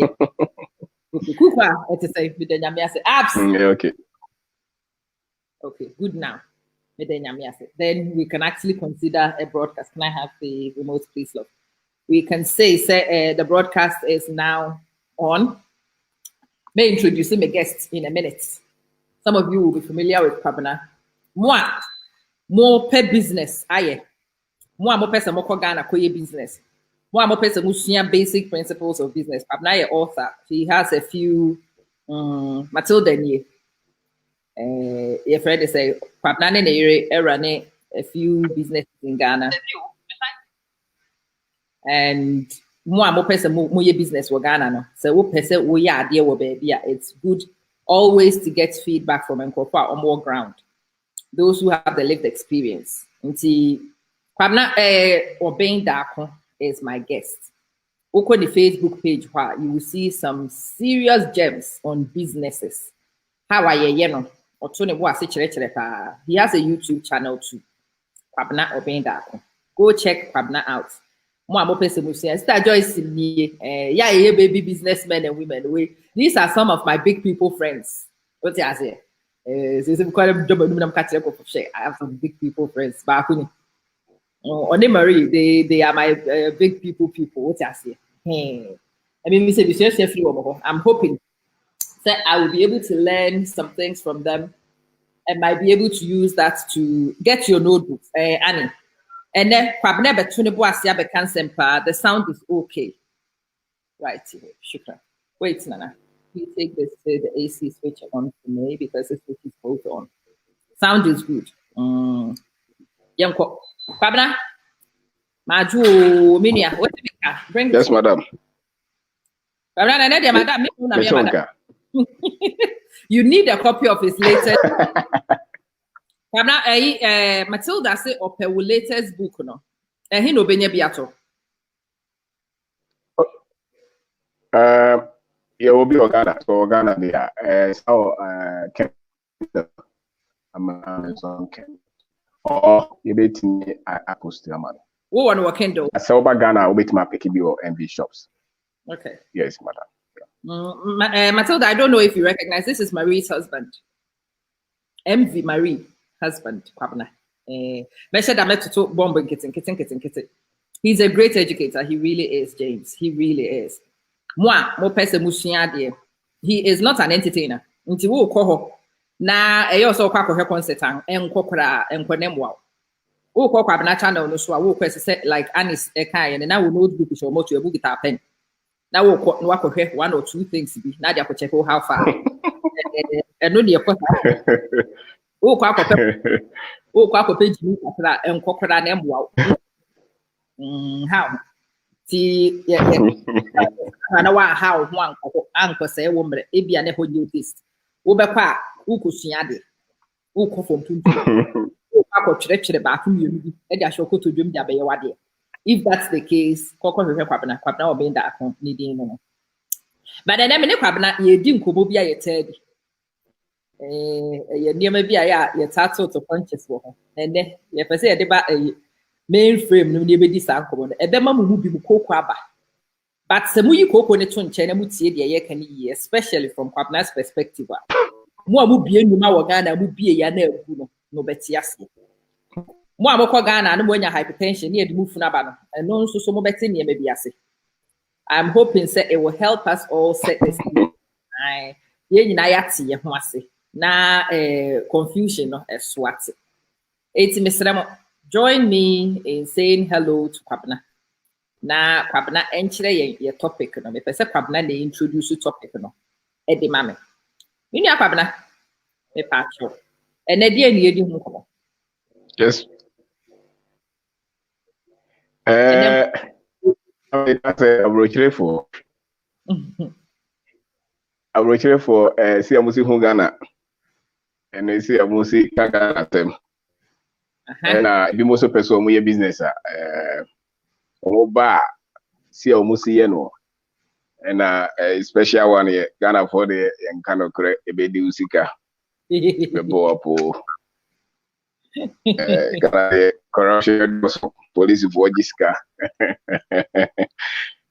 Okay, Kuka, it is say with the Nyamiase apps. Okay. Okay, good now. With the Nyamiase. Then we can actually consider a broadcast. Can I have the remote, please, love? We can say the broadcast is now on. May introduce him a guest in a minute. Some of you will be familiar with Kwabena. More per business. Aye. More person more Ghana koye business. More person who basic principles of business. Kwabena is author. She has a few Matilda Nye. Your friend is say Kwabena ne run a few businesses in Ghana. And more person more business for Ghana no. So what person we idea wo baby. It's good always to get feedback from Nkopa on more ground. Those who have the lived experience. Nti Kwabena Obeng Dako is my guest. Oko the Facebook page where you will see some serious gems on businesses. How are you know? He has a YouTube channel too. Kwabena Obeng Dako. Go check Kwabena out. More person will say, Star Joyce yeah, baby businessmen and women. These are some of my big people friends. What I say? I have some big people friends. But on Marie, they are my big people. What I say? I mean, I'm hoping that I will be able to learn some things from them and might be able to use that to get your notebooks. Annie. And then the sound is okay. Right here. Shukran. Wait, Nana. You take this to the AC switch on for me because the switch is both on. Sound is good. Yanko. Kwabena. Maju Minia. What do you bring? Yes, madam. Madam. You need a copy of his latest. Matilda say ope wo latest book no. He no benye biato. Yeah, will be Ghana. So Ghana there. So Ama Manson. Or you bet me I post your man. Who want to Kindle? I saw Ghana. We bet my PKB or MV shops. Okay. Yes, madam. Matilda, I don't know if you recognize this is Marie's husband. MV Marie. Husband, Kwabena. He's a great educator. He really is, James. He really is. He is not an entertainer. Na also concert channel no like Anis Ekai and now we know the show more to a book guitar pen. Now we one or two things be now they check how far. And no page and crocodile name wow. How? See, yeah, how one uncle say woman, it be an echo notice. Uberpa, Ukusiade, Uko from Tuntu, Uko Church about community, and I shall go to Jim Dabayawadi. If that's the case, Coco Kwabena or being that needing. But then I'm in a Kwabena, you didn't go be a Teddy. Near maybe I tattoo to punches for her. And then, if I say about a mainframe, no near this uncle, and then Mamma would be Coquaba. But Samuyi Coco Neton China would see the year can ye, especially from Kwabena's perspective. More would be a new Ghana would be a Yanel, no Betiasi. More Ghana and when your hypertension near the Mufunabano, and no so some better near maybe I say. I'm hoping that it will help us all set this. I na confusion no swat. It's Mr. Join me in saying hello to Kwabena. Na Kwabena enchire your topic no. Me pese Kwabena dey introduce topic no. E di mame. Me ni Kwabena. Me patcho. E na di eni edi hu komo. Yes. That's a brochure for. I will check for see Amusi Hungana and they see Amusi Kaka at them. And be most of person we business Oba see Amusi Yeno and a special one here Ghana for the and kind of correct a baby usika. The boapo corruption police for Jiska.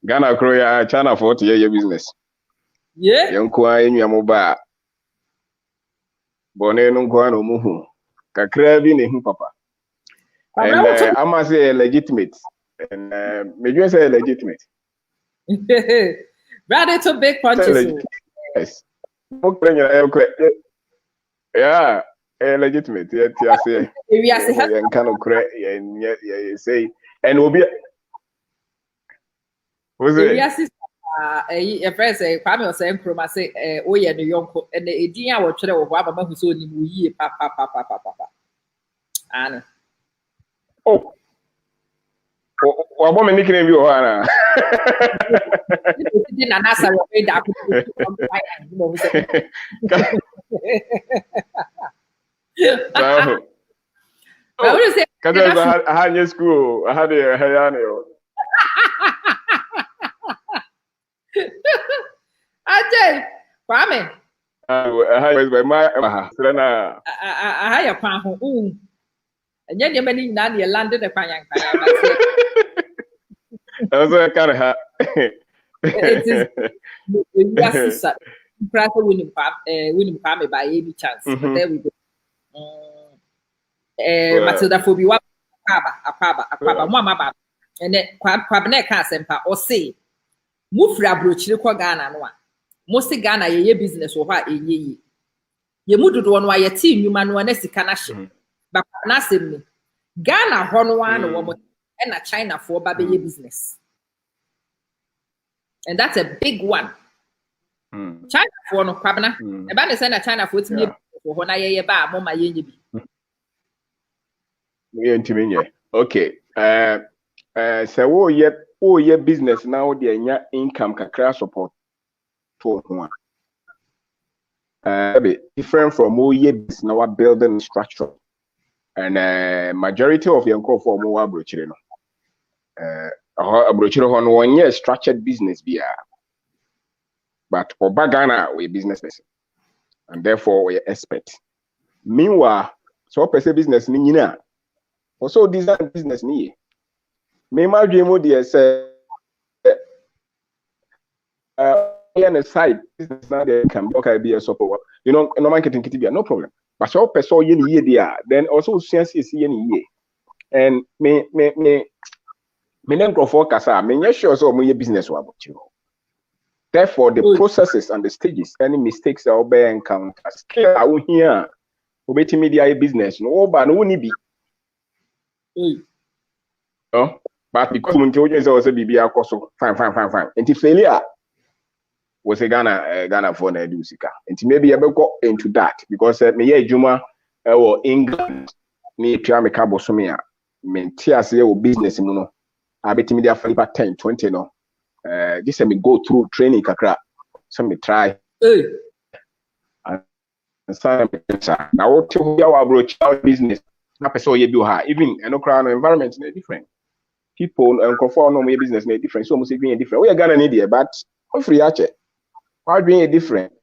Ghana Croya, China 40 year business. Yeah. Young Kwa in your mobile. Bonne no Guano Muhu. Kakrabi ne papa. And I must say legitimate. And maybe say legitimate. Rather to big punches. Yes. Yeah, legitimate. Yeah, say. And kind of correct. And yeah, say. And will be. Was it? Yes, a friend say, Kwame was saying, Chroma say, oh, yeah, the young, and the idea was to the Wabama who saw you, papa. Anna. Oh. What woman nickname you are? Didn't answer what made that. I had your school. I had a Hayano. I Kwame. I was by my Serena. I had a pan home. And yet, you're many nanny landed a pan. I was a kind of hat. It is yes, winning Kwame by any chance. But there we go. Matilda Phoebe, a paba, Mama, and then Kwabne Casempa or say, Mufra Bruchil Ghana no. Most Ghana ye business or what ye. Ye moved one why your team, you man one escanashi. But Nasim Ghana, one woman, and a China for baby business. And that's a big one. China for no Kwabna. The band is send a China for me for when I ye bar, Mama ye. Okay. So ye business now the income kakra support to one. Different from ye business now building structure. And majority of young call for more abrochino. Abrochino on 1 year structured business be but for Bagana we business person. And therefore we expert. Meanwhile, so per se business ni also design business ni. Me my dream would say on the side business now they can be a support. You know, no marketing kitty no problem. But so person ye there, then also sense is ye. And me then for kasa, me sure so my business wa about you. Therefore, the processes and the stages, any mistakes are be encounter. Scale out here, obeti media business, no, but no ni be. Oh, but because Muntojo is also BBA also fine. And if failure was a Ghana for na do sika. And maybe I go into that because me ye Juma or England me try me cabo somia. Me tia say o business muno. I bet me there for 10, 20 no. This me go through training kakra. So me try. And so now what to your approach business. Na person ye do ha even no crown environment is different. People and conform no my business is different. So must be different. We are Ghana need but free ache. Why doing it different?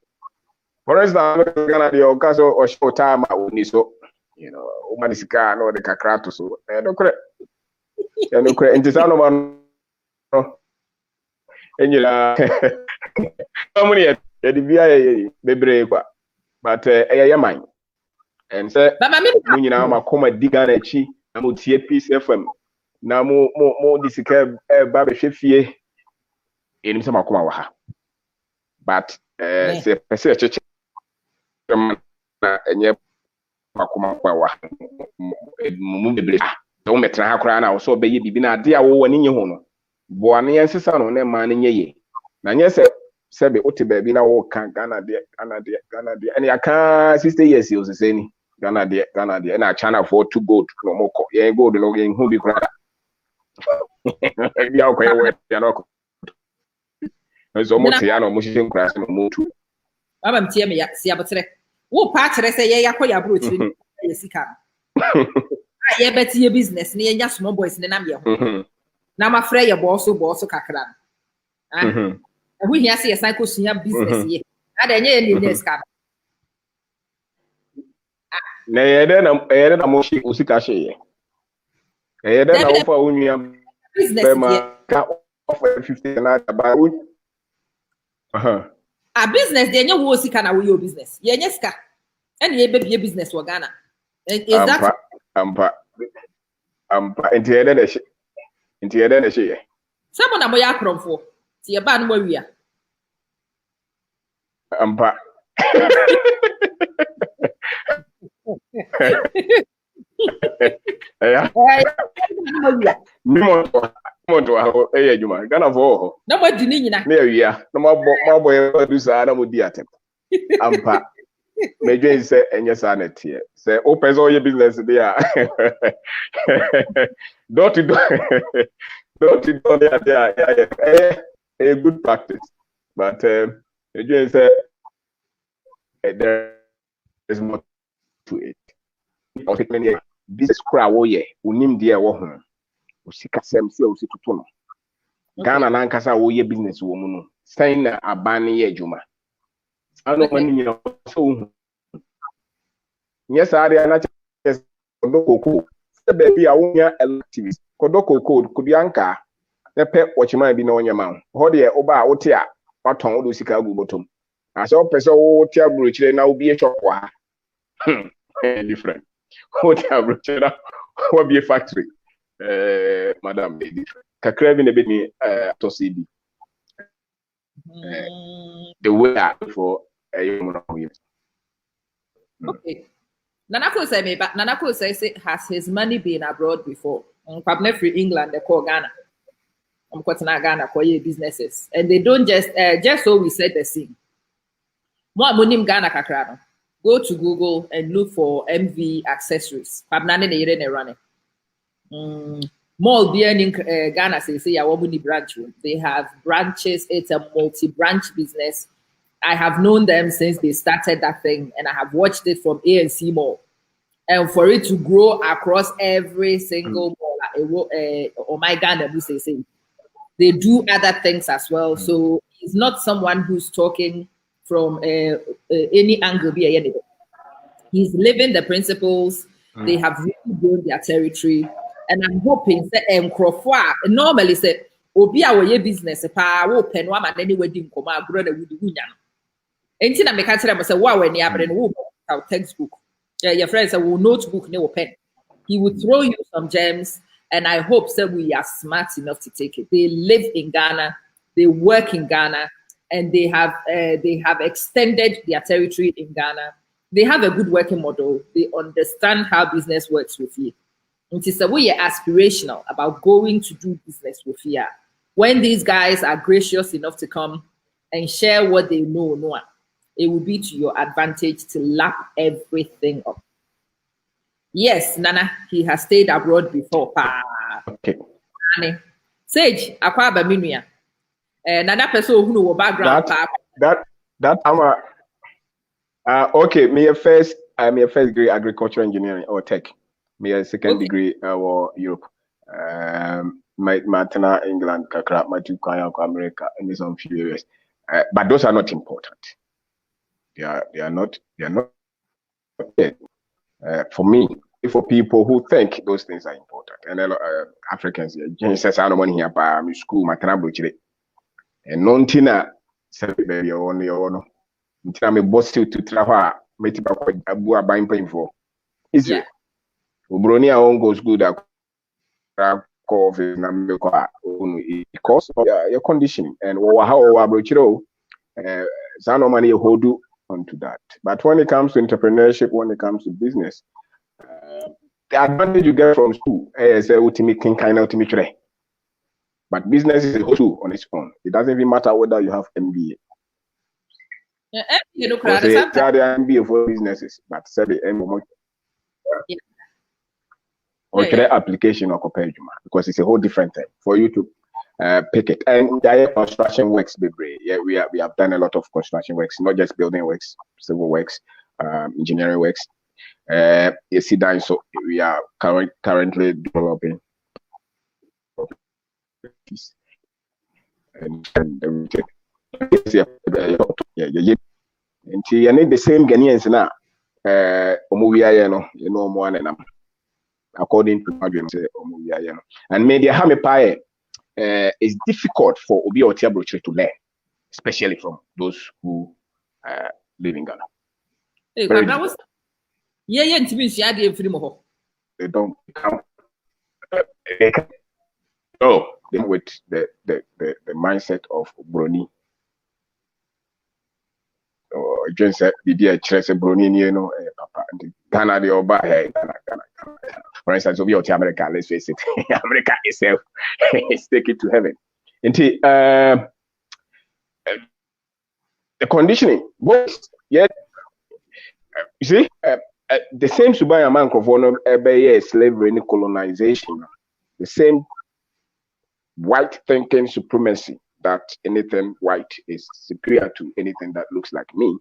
For instance, Ghana the okaso or short time I would need so you know, Umanisika no the kakrato so no correct. No correct. And this man and you how many the BIA bebre kwa but mine. And say when you know ma come diga na chi na mo tie Peace FM na mo disika ba be hwefie enim se ma come wa ha but say pese cheche na enye ma come wa mu bebre so metra ha kra na so be ye bibi na ade a wo wani nye ho no bo ane ensesa no na ma ne nye ye na nye se be ote ba bi na wo kan Ghana de and ya kan 60 years you say ni Ghana de na China for to gold no more yeah gold no get who be kra ya ko ye ya no so mo tia no mo hihim kra so mo tu baba mtie me ya si abotre wo pa kire se ye yakọ ya bro chiri ye sika ye beti ye business ni ye nya small boys ni na me ho na ma frɛ ye boss kakra we here say cycle sunya business ye ada nye ye ni sika na ye na mo shi usika she ye ye na wo fa onua business ye ka for 50 and about a business they know who sika na your business ye sika and ye be business for Ghana is that ampa into the shit someone na moya kromfo ti ye ba no wia ampa yeah Monto aho ejuma Ghana for na mo di ni nyina na wia na mo boy do sa na mo di atem ampa mejo say enye sa na tie say o person your business there don't do a good practice but mejo say there is more to it o fit many business crowd wo ye unim dia wo ho usika sem se o situto no Ghana na nkasa wo ye business wo mu no sign na abane ye adwuma ano mani nyina so yes area na kodokoko se baby a wonya electives kodokoko kubianka na pe wochima bi na onyama ho de oba a wote a waton wo do sika agu botom ase o pese wo te abrochire na obi e chop wa different wo te abrochire na wo bi factory madam kakra bi na be ni to CB the way for okay Nanako say me, but Nanako says has his money been abroad before? Probably free England, they call Ghana. I'm quoting Ghana for your businesses, and they don't just so we said the same. More money Ghana kakrano. Go to Google and look for MV accessories. Pabnane ne yere ne running. More being in Ghana say ya money branch. They have branches. It's a multi-branch business. I have known them since they started that thing, and I have watched it from ANC Mall. And for it to grow across every single mall, oh my God, they do other things as well. So he's not someone who's talking from any angle. He's living the principles. They have really grown their territory. And I'm hoping that normally say, Obi a business, pa wo pen wa ma nani wedding koma agro na wudi wunya. Enti na meka tell say wa when ya bre no wo textbook. Your friends say wo notebook ne wo pen. He would throw you some gems, and I hope that we are smart enough to take it. They live in Ghana, they work in Ghana, and they have extended their territory in Ghana. They have a good working model. They understand how business works with you. It is a way aspirational about going to do business with you. When these guys are gracious enough to come and share what they know, it will be to your advantage to lap everything up. Yes, Nana, he has stayed abroad before. Okay. Sage, akwaba minuya. Nana person who know background. That okay. I'm a first degree agriculture engineering or tech. Me a second degree or Europe. My maternal England, kakra, my two America, and some few areas. But those are not important. They are not. For me, for people who think those things are important, and Africans, says I don't want here by school, maternal butchery, and non-tina, baby, only or no. I'm a boss to travel. Make it a boa buying pain for. Is it? Ubronia on goes good at coffee because of your conditioning and how abrochiro no money hold onto that. But when it comes to entrepreneurship, when it comes to business, the advantage you get from school is a ultimate kind of ultimate. But business is a whole tool on its own. It doesn't even matter whether you have MBA. You know, MBA for businesses, but say the or application or because it's a whole different thing for you to pick it. And the construction works, baby. Yeah, we have done a lot of construction works, not just building works, civil works, engineering works. You see that, so we are currently developing and you need the same Ghanaians now. You know more than according to and maybe I have a pie. it's difficult for Obi or Tiabroche to learn, especially from those who live in Ghana. Hey, they don't come. No, with the mindset of Brony. Or just the church Brony, you know, Papa, Ghana, the Oba, Ghana. For instance, Obi or America, let's face it, America itself is taken to heaven. And the conditioning, both, yet, you see, the same Subaya man of slavery and colonization, the same white thinking supremacy that anything white is superior to anything that looks like me.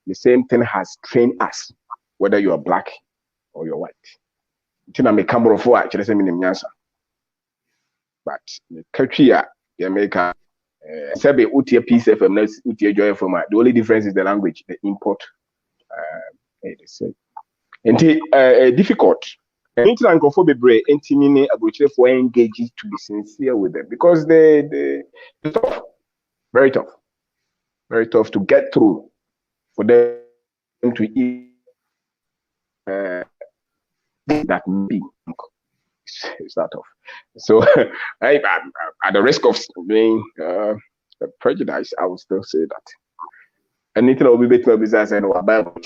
The same thing has trained us, whether you are black or you're white. But the country, America, the only difference is the language, the import. Difficult. Anything for be intimate for engage to be sincere with them because they tough, very tough to get through for them to eat that be. It's that tough. So at the risk of being prejudiced, I would still say that anything will be better business and about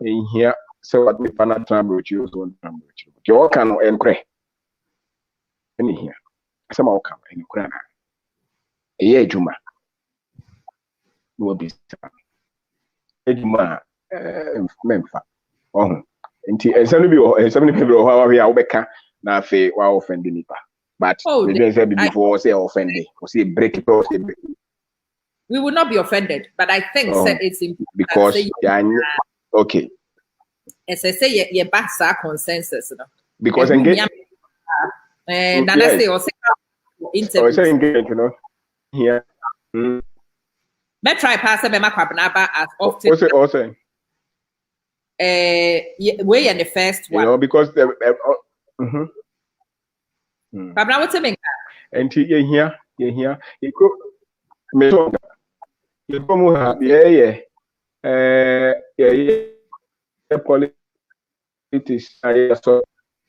in here. So what we find out you on your can encre any here. Some all come in Ukraine. A year Juma will be Juma Memphis. Oh, and some people how we are Obeka now say wow offending me. But we didn't say before say offended or say break it or say break. We will not be offended, but I think it's important because okay. As I say, your basa consensus. Because engage. And I say also engage, you know. Here. May try pass me makwabnaba as often. Also. We are the first one. You know, because the Pabna, what's it? And here. You go. Me talk. You come yeah. Politics I saw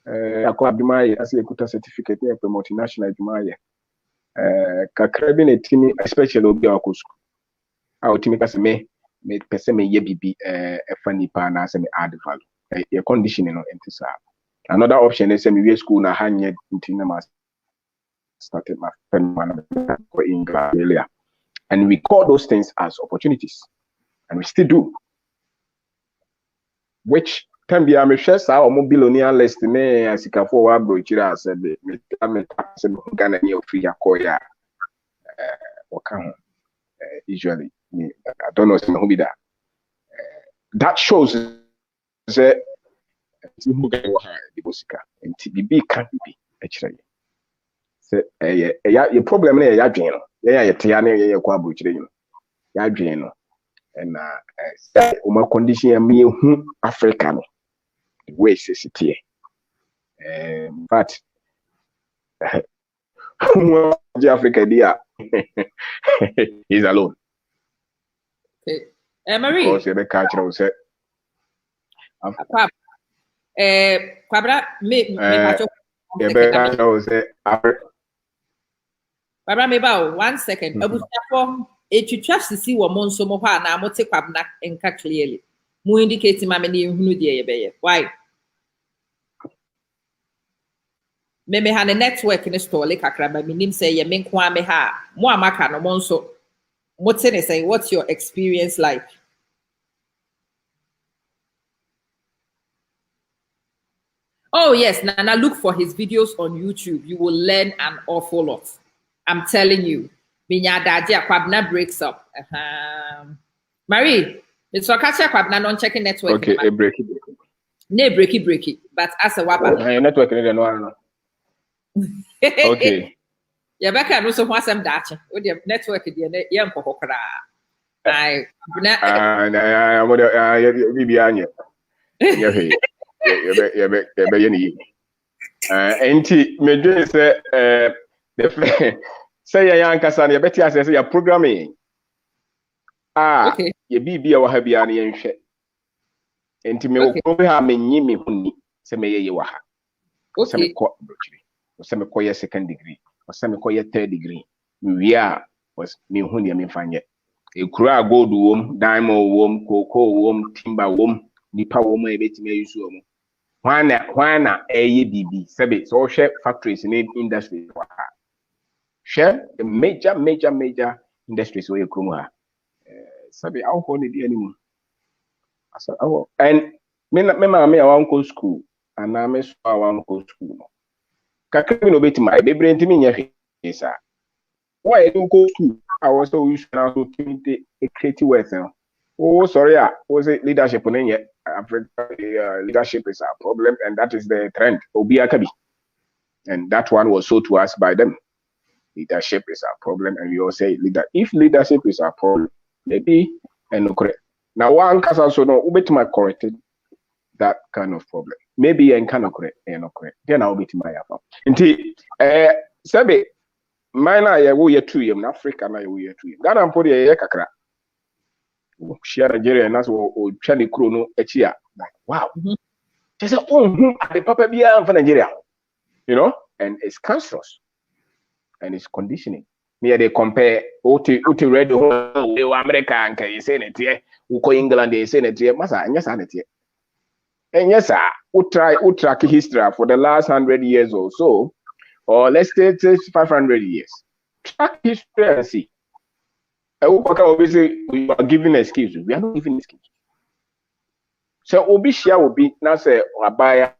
Akwabimaya as a kuta certificate for multinational Jumaya. Kakrabi netini especially obi akosu. A otimi kase me pese me ye bibi funny pa na se me add value. Your condition no entisa. Another option is me we school na hanye ntina ma started my friend in earlier. And we call those things as opportunities. And we still do. Which can be a share our billionaire list ne asika for wa brochira said me Ghana near free akoya usually I don't know who be that. That shows that and TBB can't be actually. So your problem is ya dwen no. Ya tiane ya kwa brochira you. Ya dwen no. And my condition me Africa no the way it's here. But Africa dia he's alone. Okay. Marie. Because the culture will say Kwabra me Kwabra me ba 1 second. Abusafo etwitwa sisi wo mo nso mo hɔ na mo te kwabna enka clearly mo indicate ma me ne hunu de ye beye why me ha ne network ne store kakra ba minim say ye me nko ame ha mo amaka no mo nso mo te ne say what's your experience like? Oh yes, Nana, look for his videos on YouTube. You will learn an awful lot. I'm telling you. Minya daji akwabna breaks up. Marie, it's for catch akwabna non checking network. Okay, a breaky. Ne breaky. But as a wapa. Network no. Okay. Ya beka no so wasam dachi. O the network dey ye nkoko kra. Ai na mo de bibi anye. Ye he. Ye be ye ni. Enti me dwe say say ya yankasa na beti asese ya programming Okay. ye bibia wa ha bia na yenhwe enti me okro ha menyi me huni se me ye wa ha se me Okay. ko brochiri se me ko ye second degree se me ko ye third degree we are was me huni me fanye ekura gold wom diamond wom cocoa wom timber wom nipa wom e beti me yusu wom hwana eye bibi sebe so hwe factories in industry wa ha share the major industries where you come ha sabi aw ho ne di animu asa aw and me ma I wan go school and I me so I wan go school no kakra mi no beti my bebre ntimi nya hwe sa why you go school I was so used to so a creative work oh sorry was it leadership no nya leadership is a problem and that is the trend obi akabi and that one was sold to us by them. Leadership is a problem, and we all say if leadership is a problem, maybe and correct. Now one case also no ubet my corrected that kind of problem. Maybe and cannot correct and not correct. Then I'll be to my account. Indeed, sabe mina ya wo ye 2 years in Africa na wo ye 2 years. Ghana mpo de ye kakra. Share Nigeria na so o twa ne kro no echi a like wow. They say the papa bia for Nigeria. You know, and it's cancerous. And it's conditioning. Near they compare Uti Red America and you say it here, Uko England, they say it here, Massa, and yes, and it and yes, sir, track history for the last 100 years or so, or let's say 500 years. Track history and see. Obviously, we are giving excuses. We are not giving excuses. So, Obishia will be now say, or buy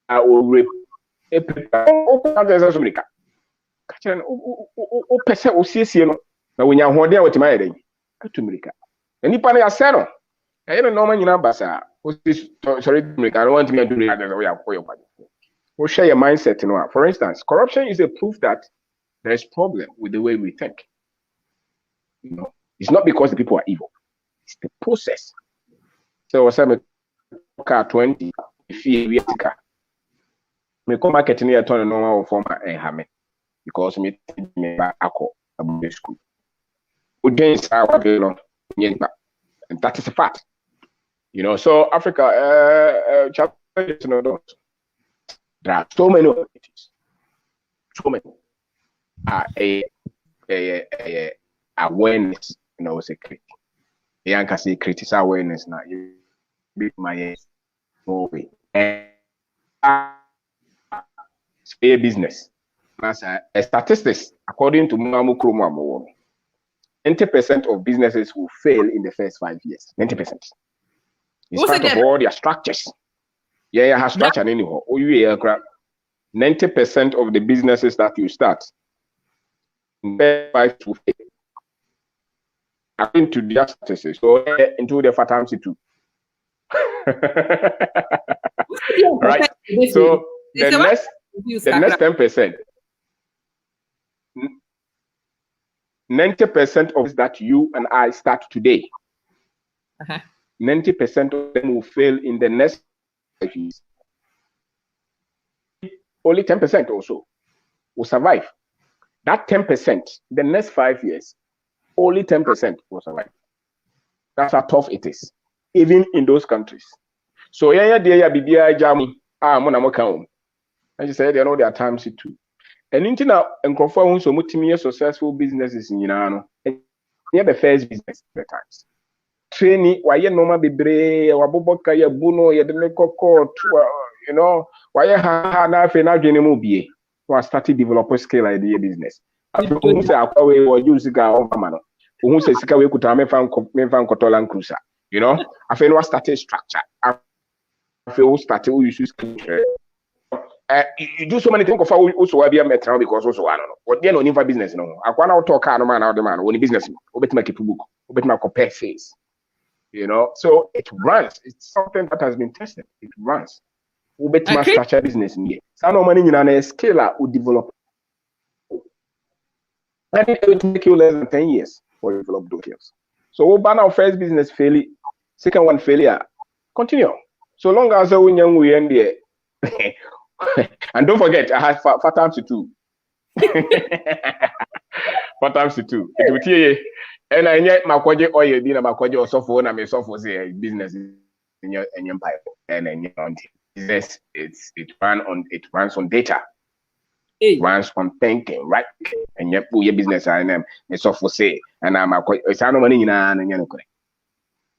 or rape. Kachan o pese o siesie no na wonya hode a wetima yede atumrika nipa na yase no e no no manyina basa o sorry tumrika I don't want me to do that we are for your body we share your mindset no for instance corruption is a proof that there is problem with the way we think, you know. It's not because the people are evil, it's the process. So some car 20 fee we tika me come market near turn normal form and have because me back about school. And that is a fact. You know, so Africa challenges, you know, there are so many opportunities. So many awareness, you know, secret. The can say critical awareness now. You be my way. And a business. As a statistics, according to Mamu Krumamu, 90% of businesses will fail in the first 5 years. 90%. In spite of all their structures. Yeah, has structure anyhow. 90% of the businesses that you start in the first 5 to fail. According to their statistics, so into the fatality too. Right. So the next 10%. 90% of that you and I start today. 90% of them will fail in the next 5 years. Only 10% also will survive. That 10%, the next 5 years, only 10% will survive. That's how tough it is, even in those countries. So yeah, bibia jamu mona mo kan. And she said, you know, there are times too. And into now, and conform so multi successful businesses in Yinano. Yeah, the first business at times. Training, why you normal bebre, waboboka ya buno, ya demeko court, you know, why you have na fe na gene mobie. So I started developing scale idea business. After who say akwawe or use ga over man. Who say sika we kuta me fan kotolan cruiser. You know, I feel what started structure. I feel started we use you do so many things for also be a metro because also I don't know. What they no need for business no. Akwana talk car no man out the man only business. Obet make book. Obet make compare face. You know, so it runs. It's something that has been tested. It runs. Obet make structure business in here. So no money in a scale will develop. And it will take you less than 10 years for develop those skills. So we ban our first business failure, second one failure. Continue. So long as we young we end there. And don't forget, I have 4 times to 2. 4 times to 2. It will tell you. And I get my kwaje oil, dinner, my kwaje or software, and my software say business in your empire. And then business, it runs on data. It runs on thinking, right? And you put your business and them software say, and I'm a money in an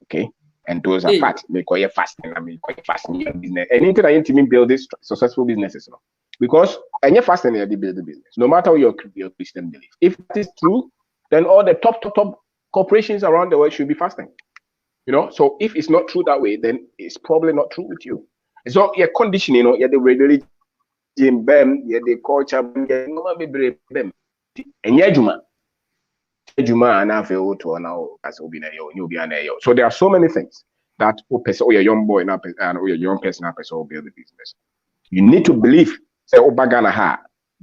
okay. And those are facts. Make you fast and make you fast in your business. And anything I to build this successful businesses, because and you're fast and you build the business, no matter your Christian belief. If that is true, then all the top corporations around the world should be fasting. So if it's not true that way, then it's probably not true with you. So your condition, you're the religion, you're the culture, and so there are so many things that your young boy and your young person will build the business. You need to believe, say,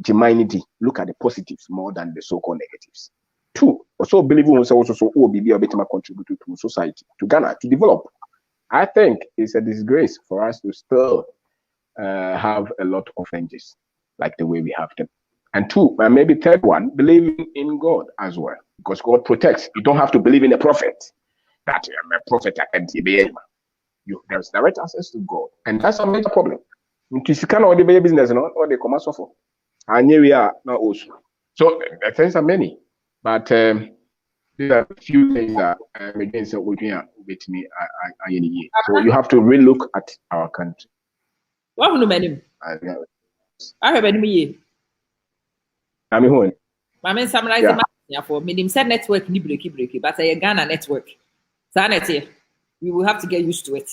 humanity, look at the positives more than the so-called negatives. 2, also believe also be a better contributor to society, to Ghana, to develop. I think it's a disgrace for us to still have a lot of changes like the way we have them. And 2, and maybe 3rd one, believing in God as well, because God protects. You don't have to believe in a prophet. That I'm a prophet, I can be there's direct access to God, and that's a major problem. You cannot do business, or the commercial for. And here we are now also. So the things are many, but these are a few things that against with me. So you have to relook at our country. What no many? I have any. I mean, summarize for medium said network ni breaky, but a Ghana network. Sanity, we will have to get used to it.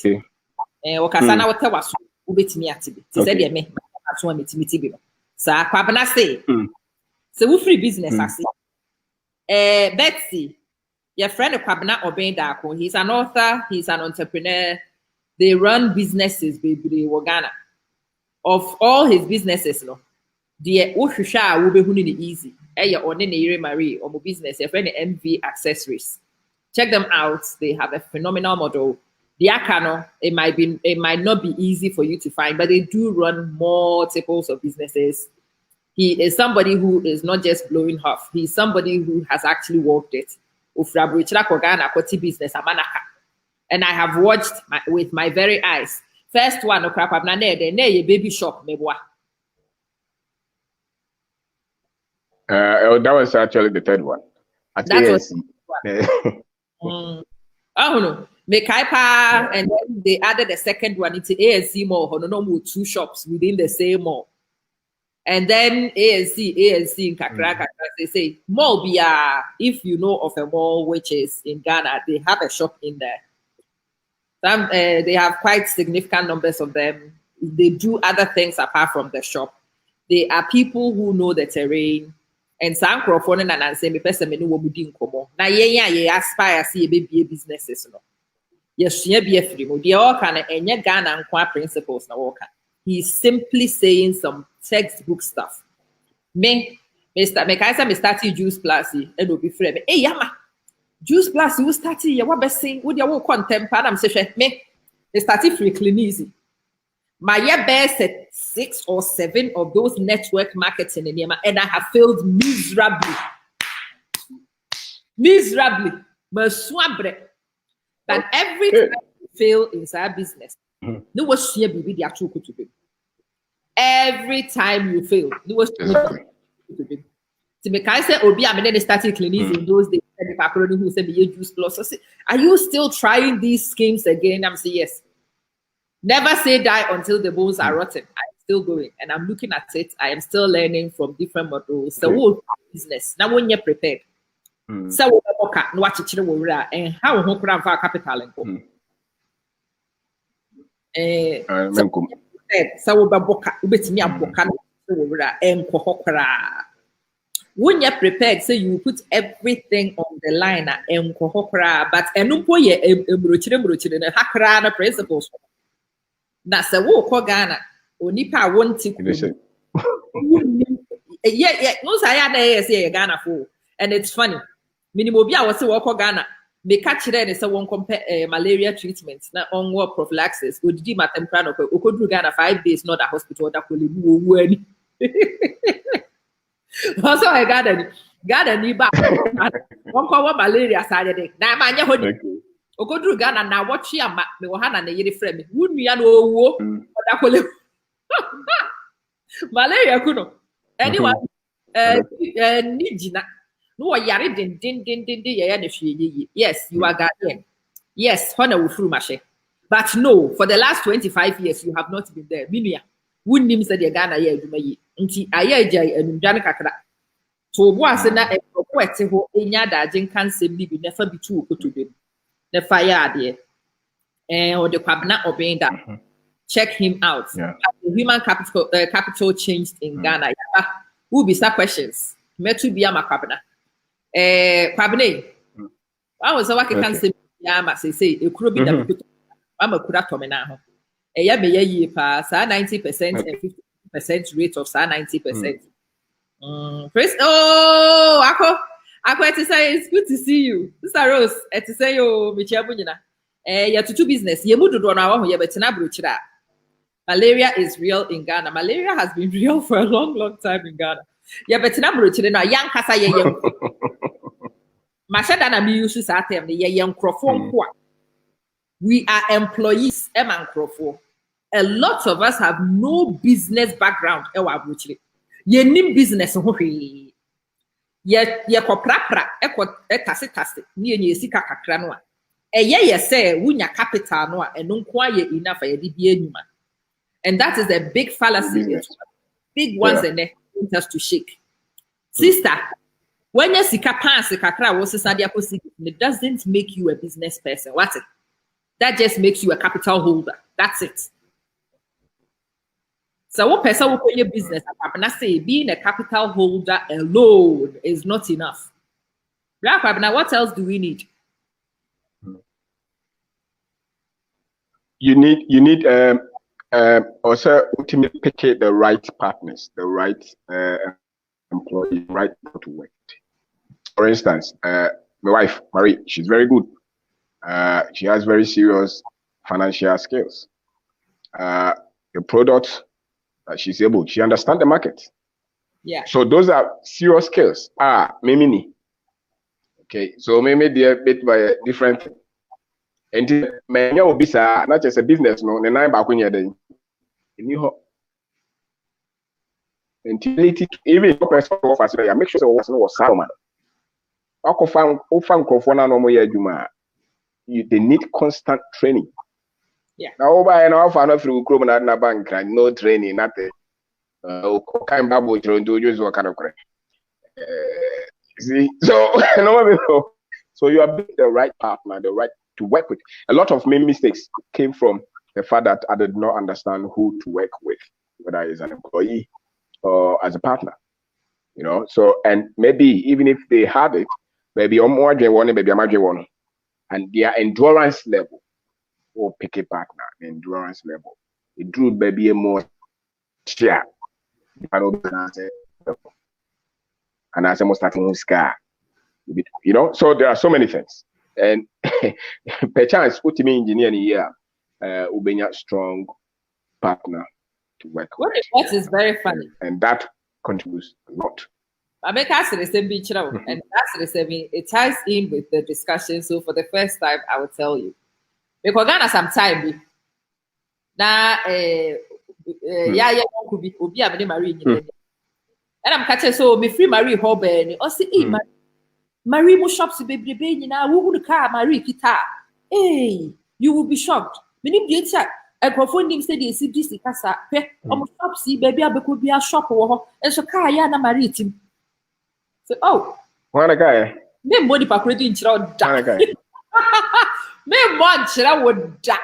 Okasana wata waso ubetimi atibi. Ti said ye me aso ametimi tibi no. Sa kwabena say. So we free business ase. Betsy, your friend Kwabena Obendako, he's an author, he's an entrepreneur. They run businesses baby Ghana. Of all his businesses, no. The Ushusha will be easy. Your ordinary Marie or business, your friend MV Accessories. Check them out. They have a phenomenal model. The Akano, it might not be easy for you to find, but they do run multiples of businesses. He is somebody who is not just blowing off. He's somebody who has actually worked it. Business, and I have watched with my very eyes. First one, baby shop. That was actually the 3rd one. Oh no, Mekaipa, and then they added the 2nd one into ANC mall. No 2 shops within the same mall. And then ANC in Kakra, they say mall bia. If you know of a mall which is in Ghana, they have a shop in there. They have quite significant numbers of them. They do other things apart from the shop. They are people who know the terrain. And some microphone and say me person me no wo budi nkomo. Na ye aspire see be businesses no. Yes, be a free mo. They all can enye Ghana nkwa principles na work. He's simply saying some textbook stuff. Me started Juice Plus and will be free. Hey yama, Juice Plus you started ya what best saying? Would you walk contempt? I'm saying me started free clean easy. My year best at 6 or 7 of those network marketing in Yema, and I have failed miserably. But every time you fail inside business, no was share be the actual to be. Every time you fail, no was to be. To make I say, Obi, I mean, they started cleaning in those days. The paparoni who said, "Me Juice Plus." So say, are you still trying these schemes again? I'm saying yes. Never say die until the bones are rotten. I'm still going and I'm looking at it. I am still learning from different models. So we'll business. Now when you're prepared. So we'll work at what you and how we can have capital and go. So we'll book me a book and when you're prepared, so you put everything on the line and but and principles. That's a walk or Ghana or Nipa won't take. Yeah, no, I had Ghana for, and it's funny. Minimobia was a walk or Ghana. me catch there say one compare malaria treatment na on what prophylaxis would di matempra no ko okodru Ghana 5 days not at hospital that could lebu owu ani also I got any back one call malaria side dey na ma nya hodi okodru Ghana na watch ya ma me wo ha na yiri frɛ me wunua no owo that could lebu malaria kuno anyone nijina no yare din ye na hwie yes you are Ghanaian yes hona wo furu mache but no for the last 25 years you have not been there minua wunnim said the Ghana ye adwuma yi nti aye agya anundwane kakra to bo ase na ekoko ete ho enya daje nkansem bi na fa bitu okotobe na fa ya ade o de kwabna obenda check him out the human capital changed in Ghana who be some questions metu bia makwabna kwabne I was working cancer ya ma say ekuro bi da pito ama kura to me na ho ya me ya yi pa sa 90% and 50% rate of sa 90%. Praise ako to say it's good to see you. Sister Rose to say yo me chia bunyina. Ya tutu business ye mudodo na ho ye betina brochira. Malaria is real in Ghana. Malaria has been real for a long time in Ghana. Ya betina brochira na yan kasa ye yem. Mashada na mi use sa term ye yem krofo kwa. We are employees, and a lot of us have no business background. Ye nim business ye koprapra tase ni sika kakra no a ye say wunya capital no a eno nko ye enough ye di bia nyuma. And that is a big fallacy. Big ones and they want us to shake. Sister, when you sika pass kakra wo sisa dia posi, it doesn't make you a business person. What's it? That just makes you a capital holder. That's it. So what person will pay your business? I say being a capital holder alone is not enough. Now, what else do we need? You need also ultimately pick the right partners, the right employee, right people to work. For instance, my wife Marie, she's very good. She has very serious financial skills. The products that she's able, she understands the market. Yeah. So those are serious skills. Mimini. Okay, so maybe they're a bit by a different. And many will be not just a business, no. The nine back when you're there. Even person make sure it was Salman. They need constant training. Yeah. Now, by an offer not through Chrome and bank, no training, nothing. Kind of do use what kind of correct. See, so you are the right partner, the right to work with. A lot of main mistakes came from the fact that I did not understand who to work with, whether as an employee or as a partner. You know, so and maybe even if they have it, maybe I'm more one, maybe I'm one. And their endurance level will pick a partner, the endurance level. It drew maybe a more share. And as I'm starting scar. You know, so there are so many things. And perchance put me engineer in here, Ubenya strong partner to work with. What is very funny. And that contributes a lot. And that's the same. It ties in with the discussion. So for the first time, I will tell you. Because Ghana sometime na could be Obi Abene Marie. And I'm catching so me free Marie Hobben. Or say, Marie mo shops baby na who the car Marie kita. Hey, you will be shocked. Many dates a profound said the CDC casa pe almost shop see baby could be a shop or and so car ya na Marie team. So, one guy. Me money pa credit in chira da. Me mon chira would da.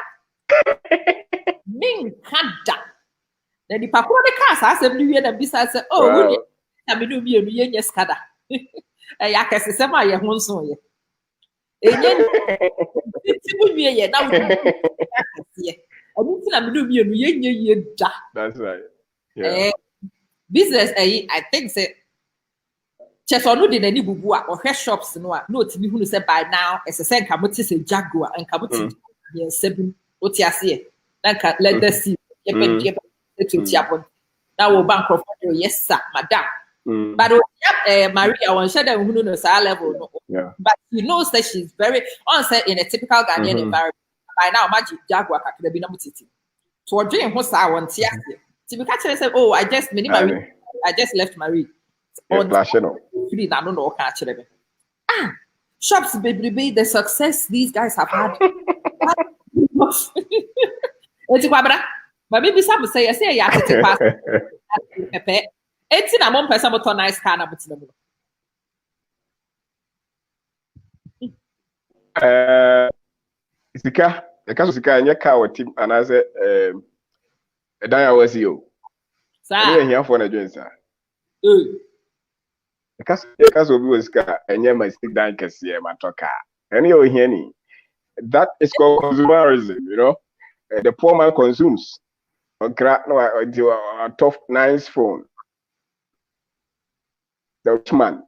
Me kada. Then the pakro the car say every year and beside say, oh, I mean, be a year skada. Ya kase se ma ye ho nso ye. Enye ti bu wie ye na wo ye. Obi ti na me do mienu ye nye ye da. That's right. Yeah. Business I think say Chess or no did any bubua or hair shops no to me who said by now as a second camotis a jaguar and camotis 7 what you see. Let us see. Now we'll bank of yes, sir, madam. But Maria, one said that who knows our level. Yeah. But he knows that she's very onset in a typical Ghanaian environment. By now, magic jaguar could have been a city. So a dream was I want to catch and say, oh, I just left Marie. Free, I don't know, catch it. Shops, baby, the success these guys have had. But maybe some say, I say, I have to pass. It's in a one person with a nice car. Sika, the case of Sika, and your car team, and I said, a dia was you. Sir, here for a drink, sir. The case of you, Sika, and your my stick down can see my car. And you're hearing that is called consumerism, you know. The poor man consumes. A tough, nice phone. The rich man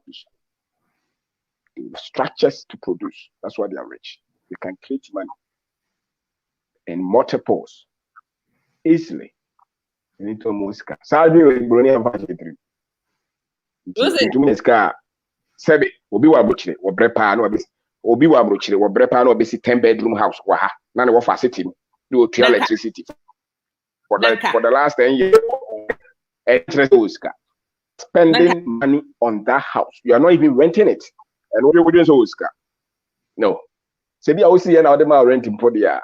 structures to produce. That's why they are rich. They can create money in multiples easily. Into Moscow. Sadly, we bring a factory. Into Moscow. Sebi, obi wa buchile, wa brepa no obisi. Obi wa buchile, wa brepa no obisi 10-bedroom house. Waha. Na ne wa facility. Do to electricity. For the last 10 years, spending money on that house. You are not even renting it. And what you doing, Oscar? No. So I will see now them are renting for the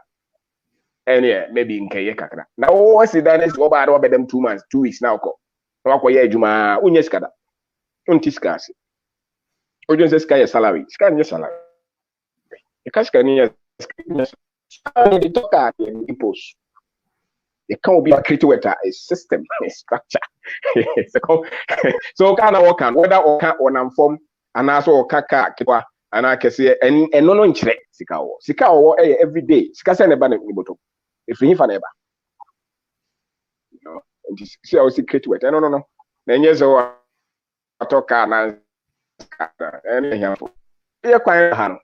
and yeah, maybe in Kayakakra. Now, what's it done is over them 2 months, 2 weeks now. Wako Juma, Unyeskada. Untiscas. Audience sky salary. Scan your salary. The cash can talk in post. It can't be a creative a system, a structure. So can I work on whether or can on form and also kaka and I can say and no in Chile, Sikao every day. Sikasa never niboto. If you never. You know, and see how secret with. No. Then yes, I talk and anyhow. Yeah, quite hand.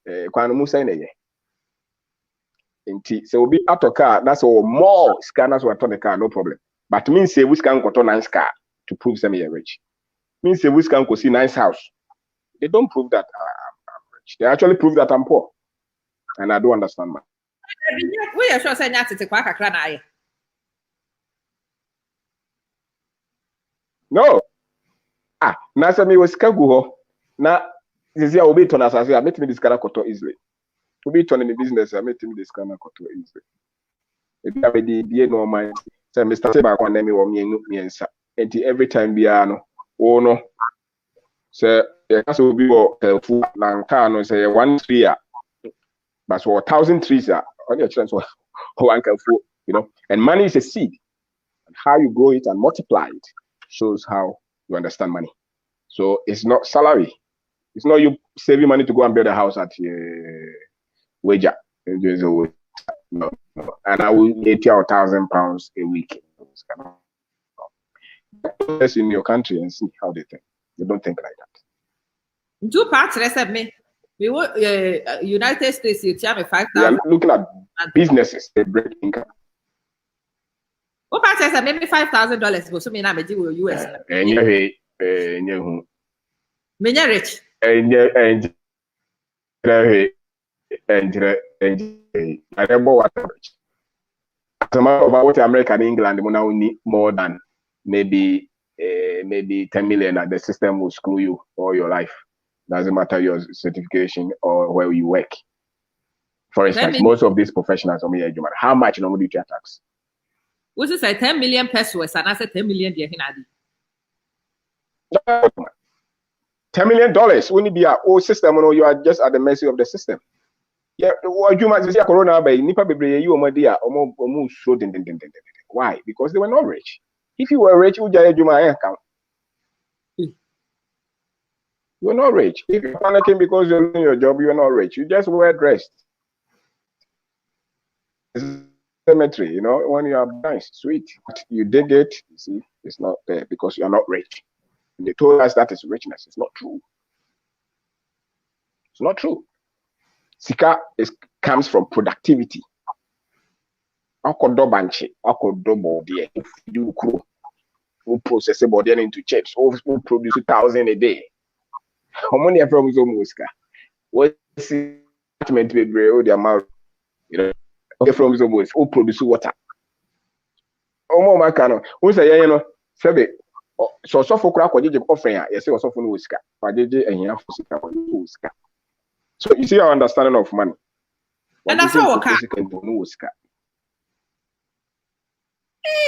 Kwanu Musa ne. So we be out of car, that's all more scanners were turn the car, no problem. But means say we can go to nice car to prove them are rich. Means say we can go see nice house. They don't prove that I'm rich. They actually prove that I'm poor. And I don't understand man. We are sure saying that to Quack. No. Nasa me was Kaguho. Now this year will be turn as I met me this car easily. To be turning the business, I met him this kind of control easily. If I did no mind, so Mr. Teba on them or me and every time we are no, so it will be full Lancano say 1 tree, but for 1,000 trees are on your chance for one can fool, you know. And money is a seed, and how you grow it and multiply it shows how you understand money. So it's not salary, it's not you saving money to go and build a house at wager. No. And I will get you £1,000 a week. That's in your country and see how they think. They don't think like that. 2 parts, rest of me. We were United States, you tell me 5,000. We are looking at businesses, they break income. What part says maybe $5,000 go so me na meji we US. Menya rich. I remember what as a matter of what America and England will now need more than maybe 10 million and the system will screw you all your life. Doesn't matter your certification or where you work. For instance, most of these professionals how much normally do you tax? What is say 10 million pesos and I said 10 million $10 million wouldn't be a old system, or you are just at the mercy of the system. Yeah, what you might say corona by nipa bebre you omodia omo so den. Why? Because they were not rich. If you were rich, would you account? You were not rich. If you're panicking because you're doing your job, you're not rich. You just wear dressed. It's cemetery, you know, when you are nice, sweet, but you dig it, you see, it's not there because you're not rich. They told us that is richness. It's not true. It's not true. Sika comes from productivity. Akodo banche, akodo body, you crew, who process a body into chips, who produce 1,000 a day. How many are from Zomuska? What's meant to be brave, the amount, you know, from Zomus, who produce water. Oh, my cano, who say, you know, Sabe, so for crack or did you offer? Yes, it was often whisker, but did you and you have to. So you see our understanding of money. And that's how I can do whisker.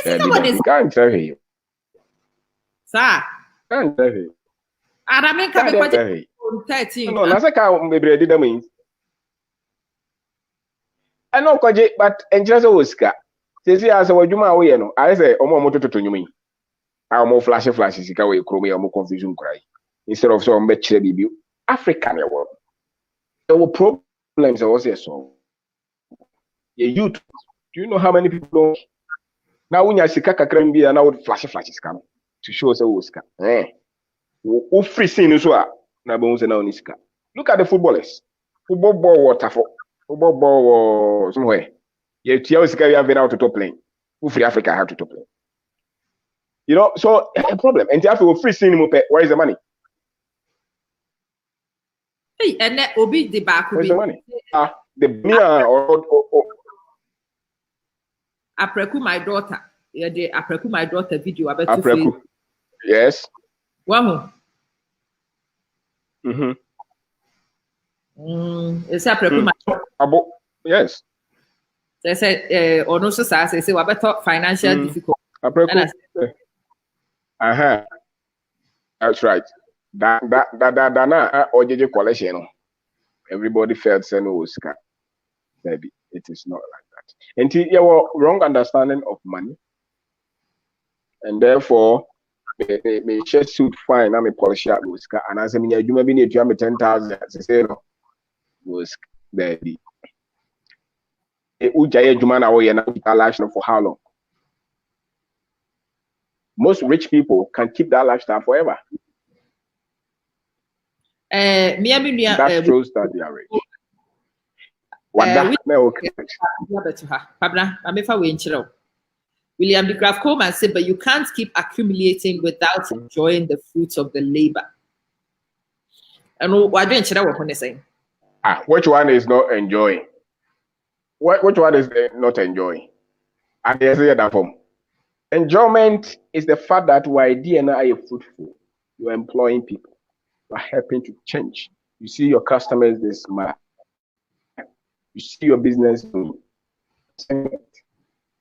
Can't tell you. Sir. Can't tell you. I mean, come back 13. No, that's a cow, maybe I didn't mean. I know, but and just a whisker. Say, as a Juma, you know, I say, oh, motor to you. I'm more flashes, you can cry, more confusion cry. Instead of some bet baby, African world. There were problems, I was so. Yeah, youth, do you know how many people don't? Now, when you see Kaka and now flashes come to show us a whisker. Who free scene as well. Now, bones and on Iska. Look at the footballers. Football ball water for football ball somewhere. Yeah, Tiago have been out to top lane. Who free Africa have to top lane? You know, so a problem. And if you free scene, where is the money? Hey, and that will be the back. Where's the money? The beer or Apreku, my daughter. Yeah, the Apreku, my daughter video. Apreku. Yes. Wow. It's Apreku, my daughter. Yes. They said, or no, so say, what better financial difficult. Apreku. That's right. That or JJ collection. Everybody felt saying Oscar. Maybe it is not like that. And you have wrong understanding of money, and therefore, me share suit fine. I'm a polish out Oscar, and as I mean, you maybe need to have 10,000. Say no, Oscar, baby. Ujaya Jumana way and lifestyle for how long? Most rich people can keep that lifestyle forever. That shows that they are rich. William de Graaf Coleman said, but you can't keep accumulating without enjoying the fruits of the labor. And why don't you know what I'm saying? Which one is not enjoying? Which one is not enjoying? And they say that form. Enjoyment is the fact that you are fruitful. You are employing people. You are helping to change. You see your customers this month. You see your business.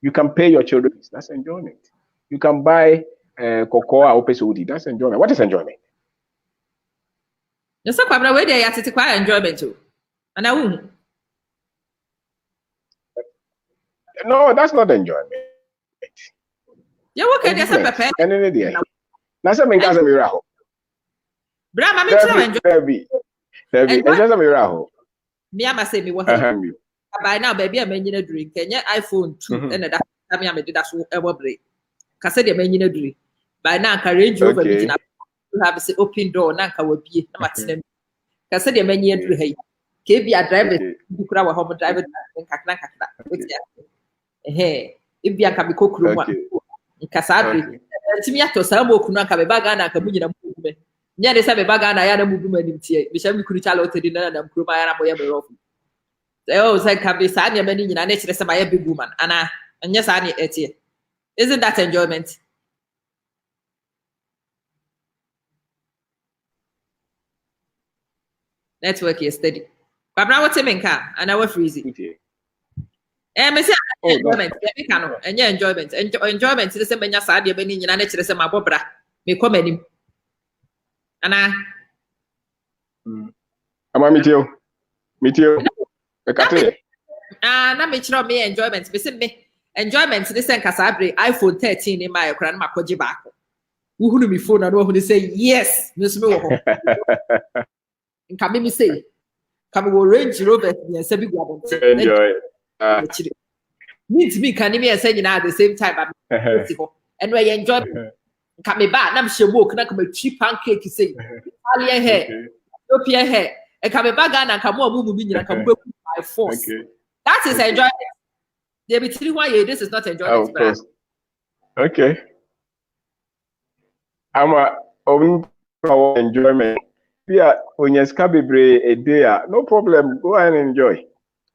You can pay your children. That's enjoyment. You can buy cocoa or pesodi. That's enjoyment. What is enjoyment? Yes, sir. Where they are to enjoyment too. And I won't. No, that's not enjoyment. Yeah, okay, there's a pepper. And then there. Now something has a miracle. Brahma, I'm enjoying. There be. It's just a miracle. Me, I must say, me what by now, baby, I'm in a drink. Can you iPhone 2 and that time I did that's ever break? Cause the men in a drink. By now, can range over me. You have an open door. Nanka will be no matter. Cause the men in a drink. KB a driver. You could have a home driver and Kaknaka. Hey, if you can be cook room. Kasabri. Timiato Samo Kunaka Bagana Kamuja movement. Near the Sabe Bagana Yana movement in Tia, which I'm Kuchalo to dinner and Kruma Moyama. They always like have this Sanya many in a nature as a big woman, Anna, and yes, Annie Etie. Isn't that enjoyment? Network is steady. But now what's a menka, and I was freezing. Enjoyment, and your enjoyment, enjoyment is the same as I did when in a nature as my bobra. Me come in. Anna. Am I meet you? Let me tell me enjoyment. Me enjoyment. This and Casabre iPhone 13 in my grandma Kojibako. Who be phone and who say yes, Miss Moho. And come me say, come will range Robert and Sabi enjoy. Means me can me say at the same time. And we enjoy Kame ba na mshemo kana kama cheap pancake say. Italian hair, European hair. E kame ba Ghana kamo amu bi nyina kamo by force. That is enjoyment. They be telling why this is not enjoyment. Of course. Okay. I'm a enjoyment. Yeah, when you bebre a day, no problem. Go and enjoy.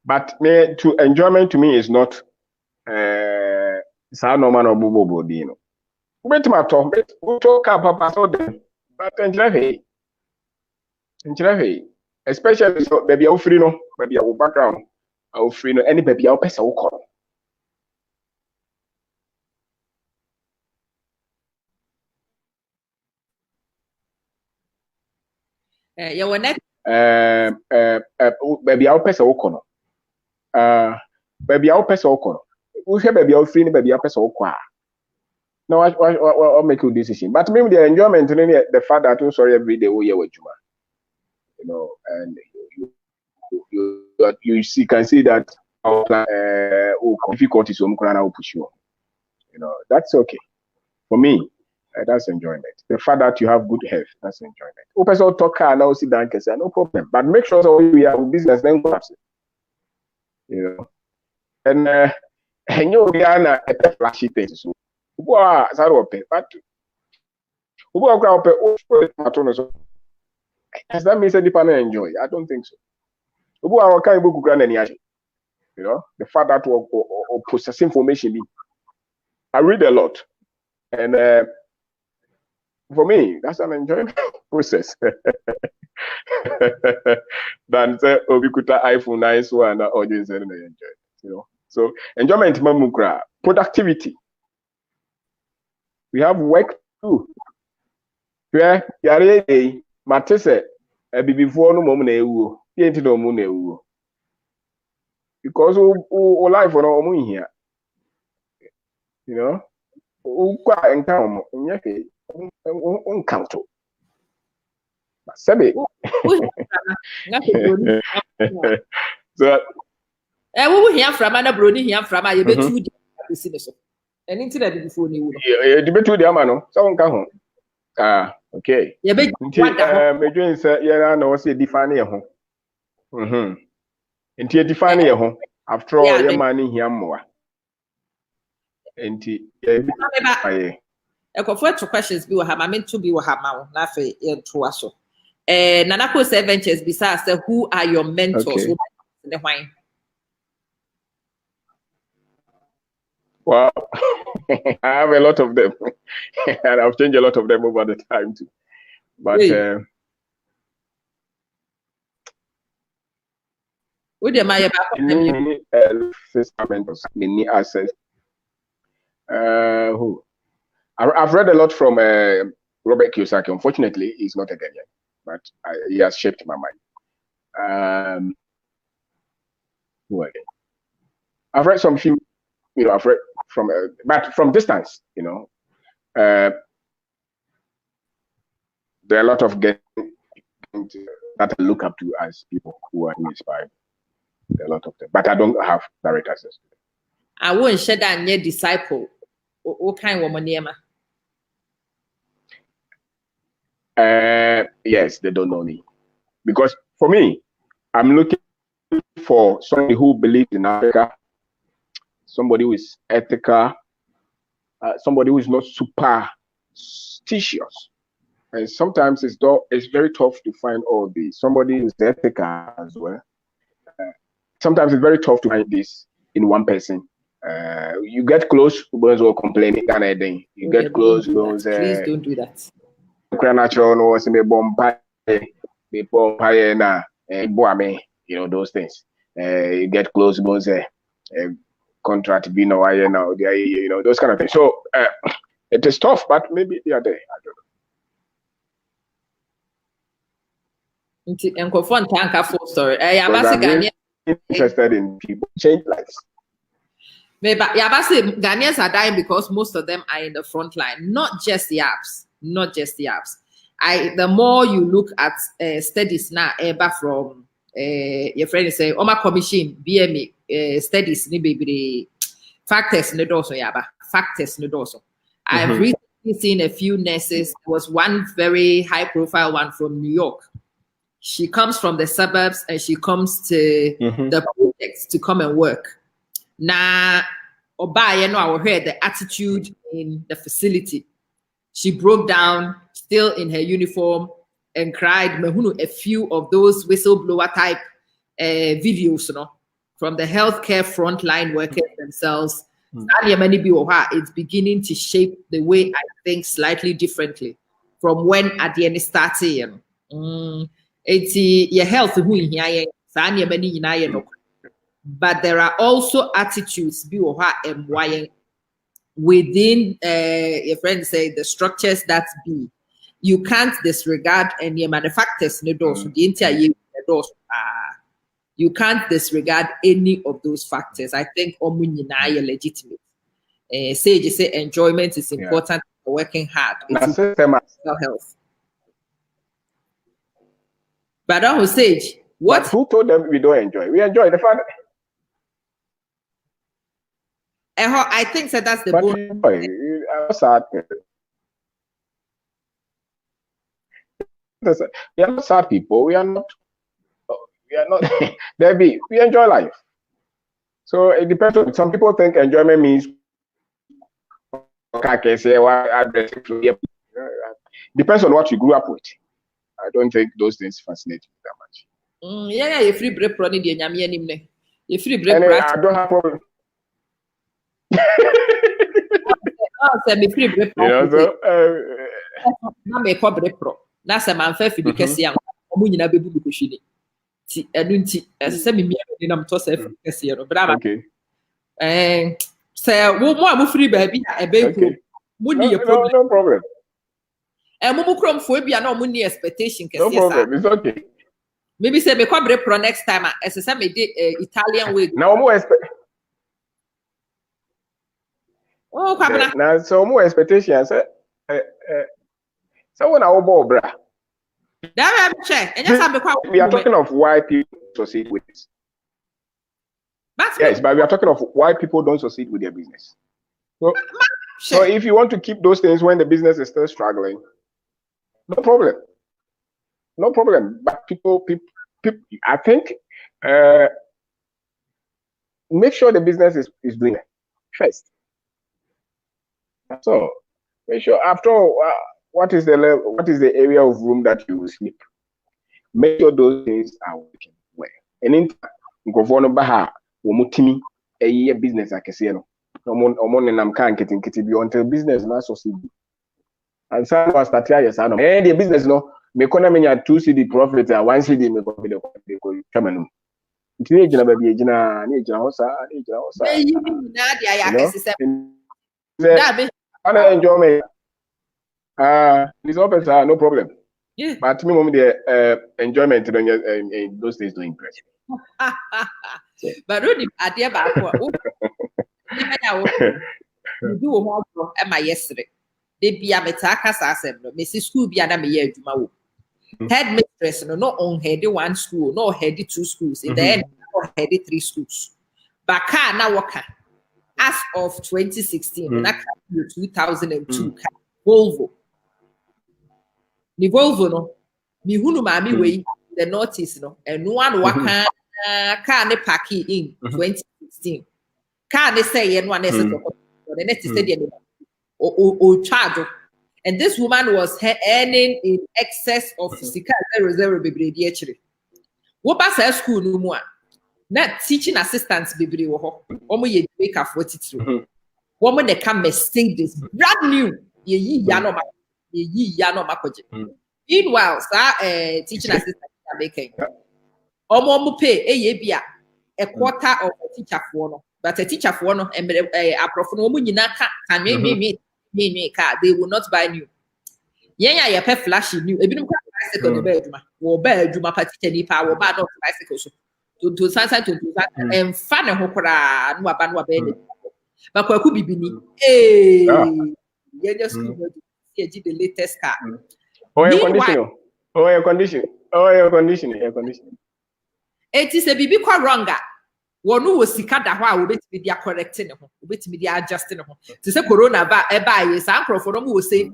But to enjoyment to me is not sa no man or bubo body, you know. Wait my talk, we talk about so them. But enjoy, especially so baby au free no, baby au background, au free no, any baby au pesa au call. Yeah, when next baby au pesa au call. Baby au pesa au call. We say baby au free no, baby au pesa au call. No, I'll make a decision. But maybe the enjoyment, the fact that I'm sorry every day, we with you know, and you see, can see that difficulties will push you. You know, that's okay. For me, that's enjoyment. The fact that you have good health, that's enjoyment. Open talk now, sit down and say no problem. But make sure so we have business then collapse. You know, and you are a flashy thing. So, wow, but does that mean any partner enjoy? I don't think so. You know, the fact that or process information. I read a lot, and for me, that's an enjoyment process. Than say, oh, we could iPhone nice one or just enjoy. You know, so enjoyment, mamukra, productivity. We have work too. Yeah, yare matese before no moment ewu. Yenti no mo ewu. Because o life no here. You know, o kwa encounter nyeke count. Sabe. So we hear from ana broni hear from a be 2 days so. And into that before ni wo. Yeah, the betu dey no. So won ka ho. Okay. Yeah, be medwen say yeah na o say define ye ho. Nti define ye ho. After all, your money here more. Nti for 2 questions bi wo ha ma me to bi wo ha ma wo na fe ye to aso. Nanako 7 ventures besides who are your mentors? Okay. The wine. Wow, I have a lot of them, and I've changed a lot of them over the time too. But with the my mentors, many assets. Who? I've read a lot from Robert Kiyosaki. Unfortunately, he's not a Ghanaian, but he has shaped my mind. Who again? I've read some few. You know, I've read from, but from distance, you know, there are a lot of that I look up to as people who are inspired. There are a lot of them, but I don't have direct access to them. I won't share that your disciple. What kind of money am I? Yes, they don't know me, because for me, I'm looking for somebody who believes in Africa. Somebody who is ethical, somebody who is not superstitious. And sometimes it's very tough to find all these. Somebody who is ethical as well. Sometimes it's very tough to find this in one person. You get close, those who are complaining, you get close, those. Please don't do that. You know, those things. You get close, those. Contract being a wire now, you know, those kind of things. So it is tough, but maybe they are there. I don't know. Sorry. I'm interested in people change lives. Maybe Ghanaians are dying because most of them are in the front line, not just the apps. The more you look at studies now, from your friend is saying, Oma Commission, BME. Studies ni baby factors no doso yaba factors no doso. I've recently seen a few nurses. There was one very high-profile one from New York. She comes from the suburbs and she comes to the projects to come and work. Now, Oba, you know, I heard the attitude in the facility. She broke down, still in her uniform, and cried. A few of those whistleblower type videos, you know, from the healthcare frontline workers themselves. It's beginning to shape the way I think slightly differently from when at the end started. It's your health, but there are also attitudes within your friends say the structures that be. You can't disregard any manufacturers. You can't disregard any of those factors. I think legitimate. Say enjoyment is important for working hard. It's mental health. But on stage, what? But who told them we don't enjoy? We enjoy the fact. I think that that's the sad. We are not sad people. We are not. Debbie, we enjoy life. So it depends on some people think enjoyment means depends on what you grew up with. I don't think those things fascinate me that much. Yeah, you free break running the nyamie. You free break. I don't have problem. Free break. You know, so that's a man fair because young. Okay. So more free baby. No problem. Expectation. No problem. It's okay. Maybe say me pro next time. As I say, Italian way. Now more expect. Oh, now so more expectation. So when I go bra. We are talking of why people succeed with this. Yes, but we are talking of why people don't succeed with their business. So if you want to keep those things when the business is still struggling, no problem. No problem. But people I think, make sure the business is doing it first. So make sure after all, what is the area of room that you will sleep? Make sure those things are working well. And in governor Baha, Womutimi, a year business I can say no. Until business not succeed. And some was that yes, I know. And the business no, me kona menya 2 CD profit and 1 CD me go be the chairman. It's enjoyment. It's open, no problem. Yeah. But minimum the enjoyment in those days to impress. But really, I dear back. Do more am I yesterday? They be a metaka assembly. Mrs. School be an amia to headmistress, no on heady 1 school, no heady 2 schools, in the end, no heady 3 schools. Baka na waka. As of 2016, 2002, Volvo. The Volvo no, mi hunu mami way the notice no, and one waka car ne paki in 2016. Car ne say and one the next stadium or charge. And this woman was earning in excess of 0 baby actually. What pass school no more? Not teaching assistants baby wo ho. Ye make a 42. Woman they come Mercedes brand new. Ye no makoje. Meanwhile, teaching assistant making. Omo pay a quarter of a teacher for no. But a teacher for no and a professional woman can me car, they will not buy new. Yeah, pay flashy new. If you don't bicycle the bedroom, or bedroom, particularly power, bad of bicycles to sunset to and fun and hokora, no abanwa bed. But could be bini. Just the latest car. Air conditioning. It is a baby quite wrong. One who was sick at the while will be dia correcting him, with me adjusting him. To say corona is uncle for them who say,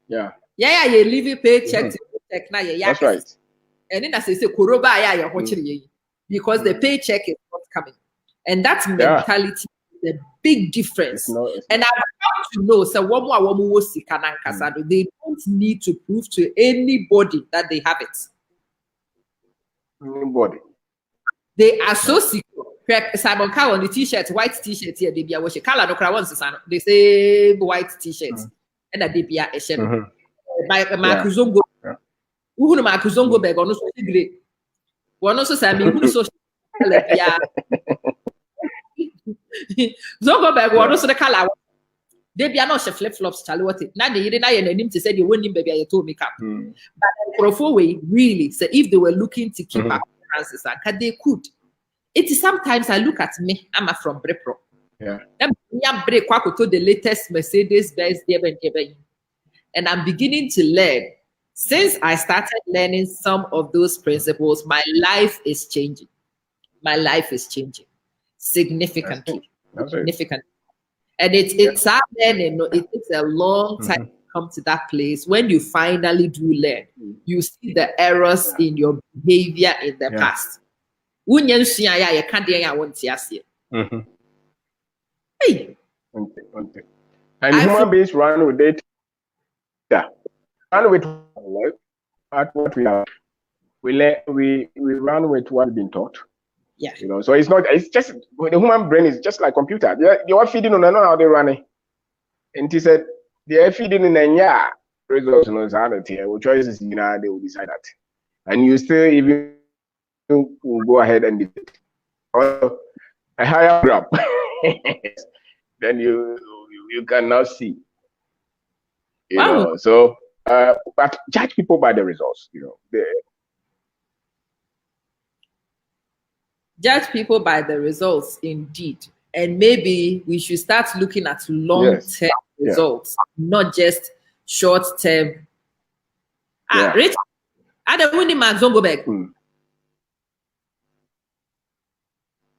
yeah, you leave a paycheck to check now, yeah, that's right. And then I say, Koroba, you're watching because the paycheck is not coming. And that mentality is a big difference. And I've come to know, so they don't need to prove to anybody that they have it. Anybody. They are so secure. Simon Cowell on the t-shirt, white t-shirt here, they be a wash. Color no crowd they say white t-shirts. And that they be a shirt. Mark Zongo. Who know Mark Zongo bag on so great. One also say me who so yeah. Zongo bag one also the color. They be not flip flops, Charlie. What it now they didn't to say they won't baby I told makeup. But for way really say if they were looking to keep up finances, they could. It is sometimes I look at me, I'm from Brepro. Yeah. Break the latest Mercedes Benz and I'm beginning to learn. Since I started learning some of those principles, my life is changing. My life is changing significantly. Significantly. And it's our learning. It takes a long time to come to that place. When you finally do learn, you see the errors in your behavior in the past. Hey. And human beings run with data. Run with what we have. We run with what we've been taught. Yeah. You know, so it's just the human brain is just like computer. You are feeding on how they run it. And he said they are feeding in a results no sanity. What choices they will decide that. And you still even will go ahead and defeat. Or a higher grab. Then you can now see. You know, so but judge people by the results, you know. Judge people by the results, indeed. And maybe we should start looking at long-term results, not just short-term. Rich, I don't want him Zongo bag.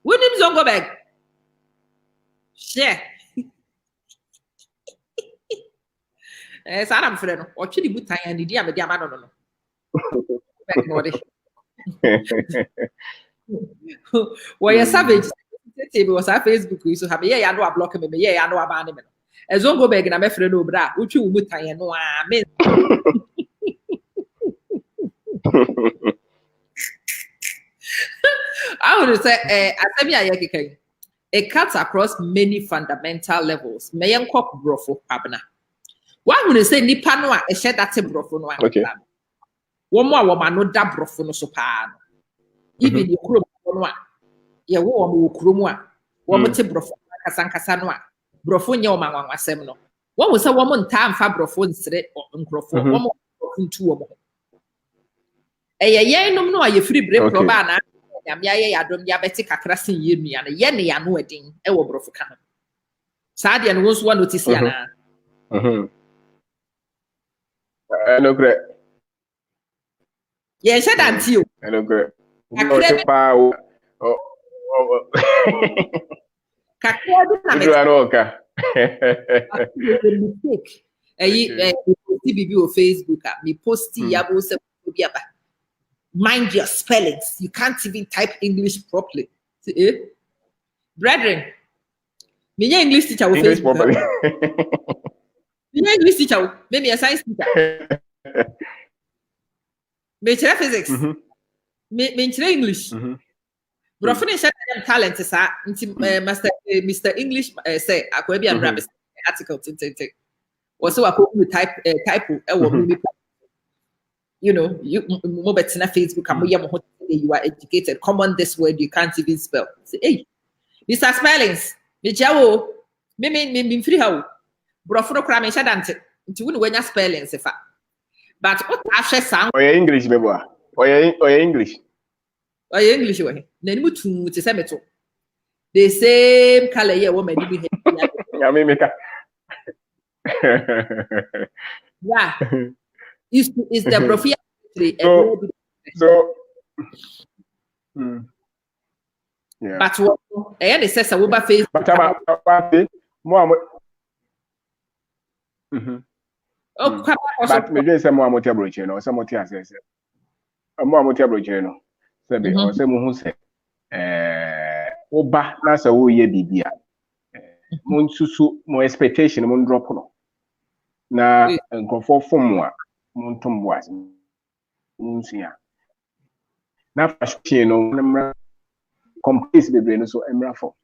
Wouldn't him Zongo bag? Share. I'm friend. Or chili buta and the diamond no. Well, you're savage. It was our Facebook. You have I know I block him. I know about him. As don't go back and I'm a friend of bra, which you would tie no amen. I would say, it cuts across many fundamental levels. Mayan cock brofo pabna. Why would you say Nipanoa a shed that a brofo? Okay. One more woman no da brofo no sopan. Even your crew, your woman crumwa, woman to brofo, Casancasanoa, brofonia mamma semino. What was a woman time for brofon straight or uncrofo, woman two of them. A no, you free break probana. I don't diabetic a crossing union, and yenny and wedding, a brofocano. Sadian was one notice. No great. Yes, I don't see you. No great. Facebook, me posting mind your spellings. You can't even type English properly. Brethren, me English teacher will English properly. Me English teacher, maybe a science teacher. Me physics. Me English. But often said talent is Mr. English say akwabi and rabbit article also I could type you know you move it in Facebook and you are educated. Come on this word you can't even spell. Say hey Mr. Spellings me jawo me free how but often cry me shadante nti wonu wanya spellings fa but what after sound or English baby or English. Oh, English way. Then we to say meto. The same color here woman be Yeah, me make. Yeah. Is the prophet so But what they say we ba face. But more. Oh, but me just say more motor you know, some motor say more motor you know. Say or say mu hu say oba na say wo ye bibia. Mo nsusu mo expectation mo drop no. Na nkofo fom a mo ntom bo ase. Nsia. Na fashion no complete bebre no so emra for.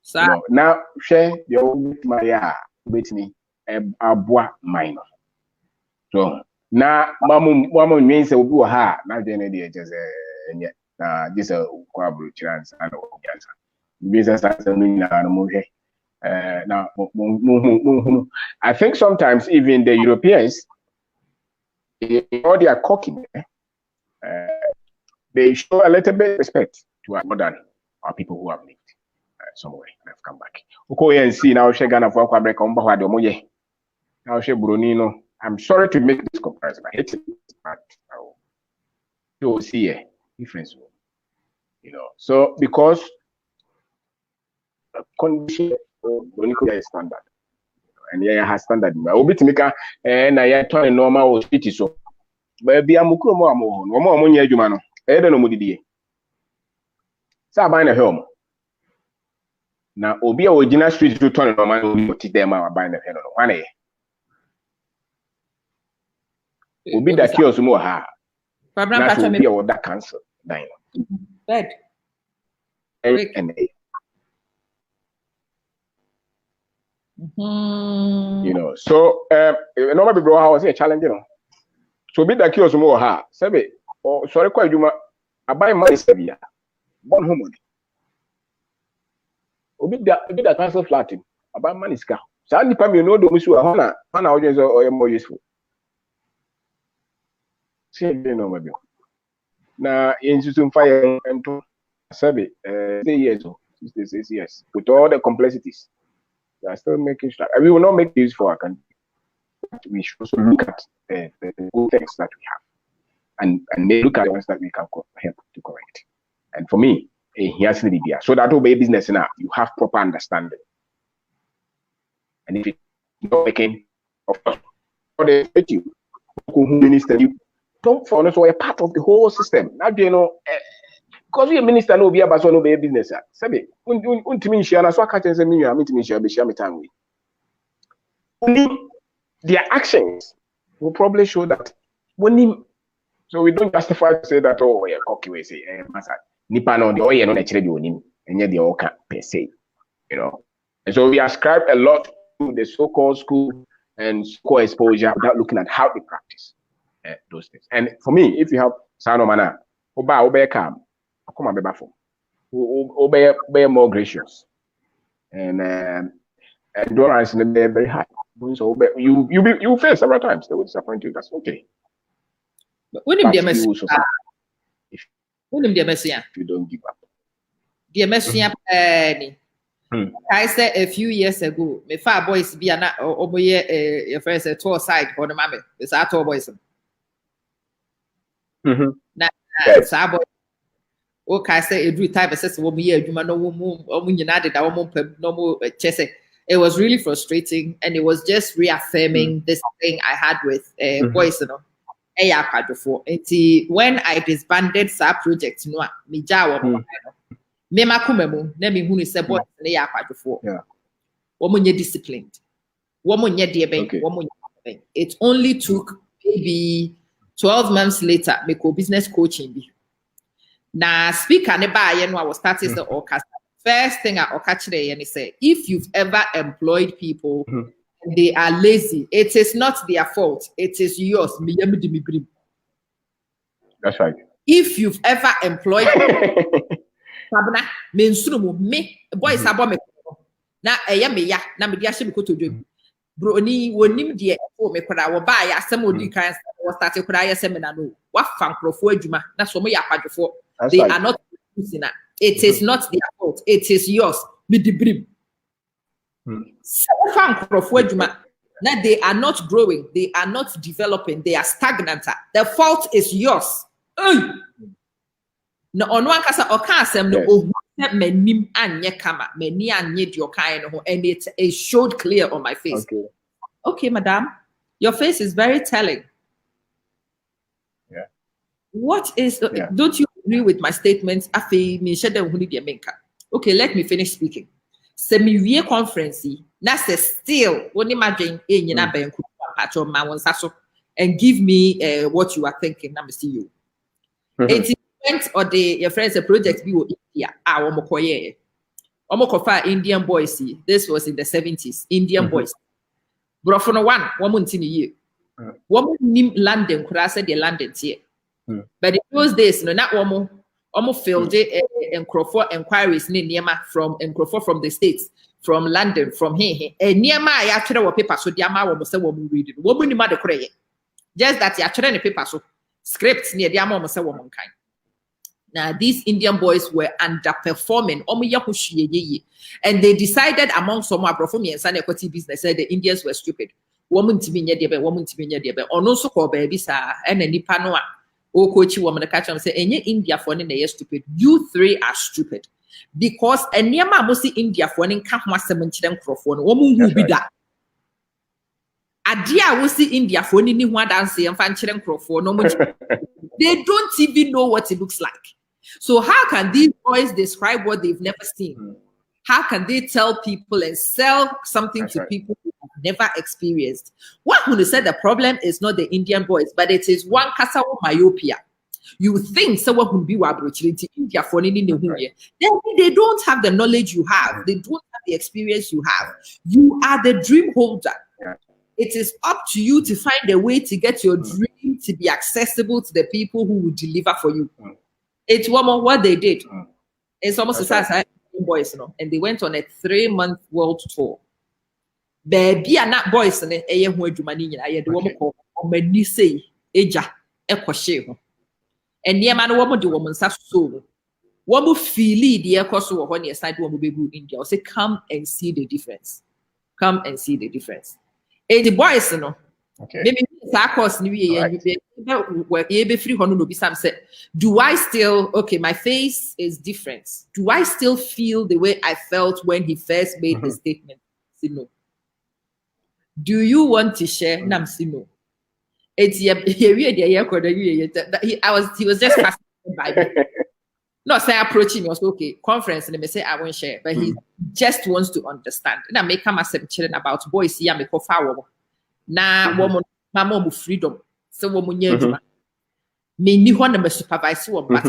So now share the old Maria betini aboa minor. So na mamu means obi wo ha na dwene de je se enye na just a kwabru chance and obiansa. Business as no na no hwe. Now I think sometimes even the Europeans all they are cooking they show a little bit of respect to our modern our people who have lived somewhere and have come back. Okay, now she Ghana for Aqua break on Bahwa de Moye. Now she Brunino. I'm sorry to make this comparison. I hate it, but you see a difference. You know, so because condition is standard. And yeah, has standard. Obi timika na ya turn normal or city so. But be amukuro mo amo no mo nya adwuma no. E de no modidie. Sa ban na home. Na obi a original street to turn normal obi oti dem a ban na no. Wan e. Obi da kiosk mo ha. Na so obi a woda cancel dan no. Bed. And you know, so normal people how was a challenge, you know. So be the kiosk more ha, sabe, or sorry, quite you I buy money severe. Born home. Obi the cancel flatting. I buy money scar. So I you know do misu hana audience or more useful. See you know maybe. Now in system fire and to sabe 3 years old, 6 years with all the complexities. We are still making sure we will not make this for our country. We should also look at the good things that we have and look at the ones that we can help to correct. And for me, here's the idea. So that will be business now. You have proper understanding. And if it's not making, of course, for the you minister, you don't follow so a part of the whole system. Now do you know because we a minister no be about so no be business. Sabi, untimi nshia na so aka chense me nwa mitimi nshia be shia me time we. Only their actions will probably show that so we don't justify to say that oh yeah cocky we say masa nipa no the oh yeah no na kire bi onim enye the oka per se, you know. And so we ascribe a lot to the so-called school and school exposure without looking at how they practice those things. And for me, if you have Sano Mana, Oba calm, come on, obey more gracious, and endurance in the very high. So you fail several times. They will disappoint you. That's okay. But when you don't give up. Dear Messiah, I said a few years ago, my father boys be an oboye your first tour side for the mammy. It's our tour boys. Now, Sabo. Okay, I say every time I says woman year, you no woman or united our no more chess. It was really frustrating, and it was just reaffirming this thing I had with boys, you know. When I disbanded that project, no, me jaw me makumemu, let me who is a boy, woman disciplined, woman dear bank, woman. It only took maybe 12 months later, me co business coaching. Now, speaker ne ba I was starting the orchestra. First thing I catch there and say, if you've ever employed people and they are lazy, it is not their fault. It is yours. That's right. If you've ever employed me boys about me na me ya na me dia she me ko to dwem bro ni wonim de o me kwada wo ba ya asem odi kan wo start kwada ya seminar no wa fa nkrofo adwuma na so mo ya kwadwofo they are not using that. It is not their fault. It is yours. Me the brim. Now they are not growing. They are not developing. They are stagnant. The fault is yours. No ono ankasa oka asem no Yes. ohu manim anye kama mani anye di oka no ho, and it showed clear on my face. Okay, madam, your face is very telling. Yeah. What is don't you agree with my statements? Okay, let me finish speaking. Semi conference that's a still and give me what you are thinking. I'm see you. It went or your friends a project be India. Indian boys. This was in the 70s. Indian boys. But for no one in a year. Woman named London could I say the London here. But in those days, no, not woman almost filled it and Crawford inquiries from the States, from London, from here. And near my actually were paper, so the amount was a woman reading. Woman in mother cray. Just that you actually the paper, so scripts near the amount was a woman kind. Now, these Indian boys were underperforming, and they decided among some performing and Sunday equity business that the Indians were stupid. Woman to be near the woman to be near the or no so called baby, sir, and any panoa. Or coachy woman to catch and say, any India for any stupid. You three are stupid. Because a near Mamosi India for any camp was 70 microphone, woman who be that. A dear will see India for any one dance and fan microphone. No much. They don't even know what it looks like. So how can these boys describe what they've never seen? How can they tell people and sell something to people who have never experienced? What who said the problem is not the Indian boys, but it is one kasawo myopia. You think someone who be wabrochility India for any they don't have the knowledge you have. They don't have the experience you have. You are the dream holder. It is up to you to find a way to get your dream to be accessible to the people who will deliver for you. It's what they did. It's almost as size boys, you know, and they went on a 3-month world tour. Baby and that boys and a young woman, I had the woman called Omenise Eja Equashe. And near man, woman, the woman such so. One will feel the Ecoso when you side one will be in India. Say, come and see the difference. Come and see the difference. And the boys, you know. Okay. Maybe do I still my face is different? Do I still feel the way I felt when he first made the statement? No. Do you want to share? No. It's he was just fascinated by me. No, say approaching was okay. Conference and they say I won't share, but he just wants to understand. And I make him children about boys here, make na woman mama freedom so woman me ni one number supervise but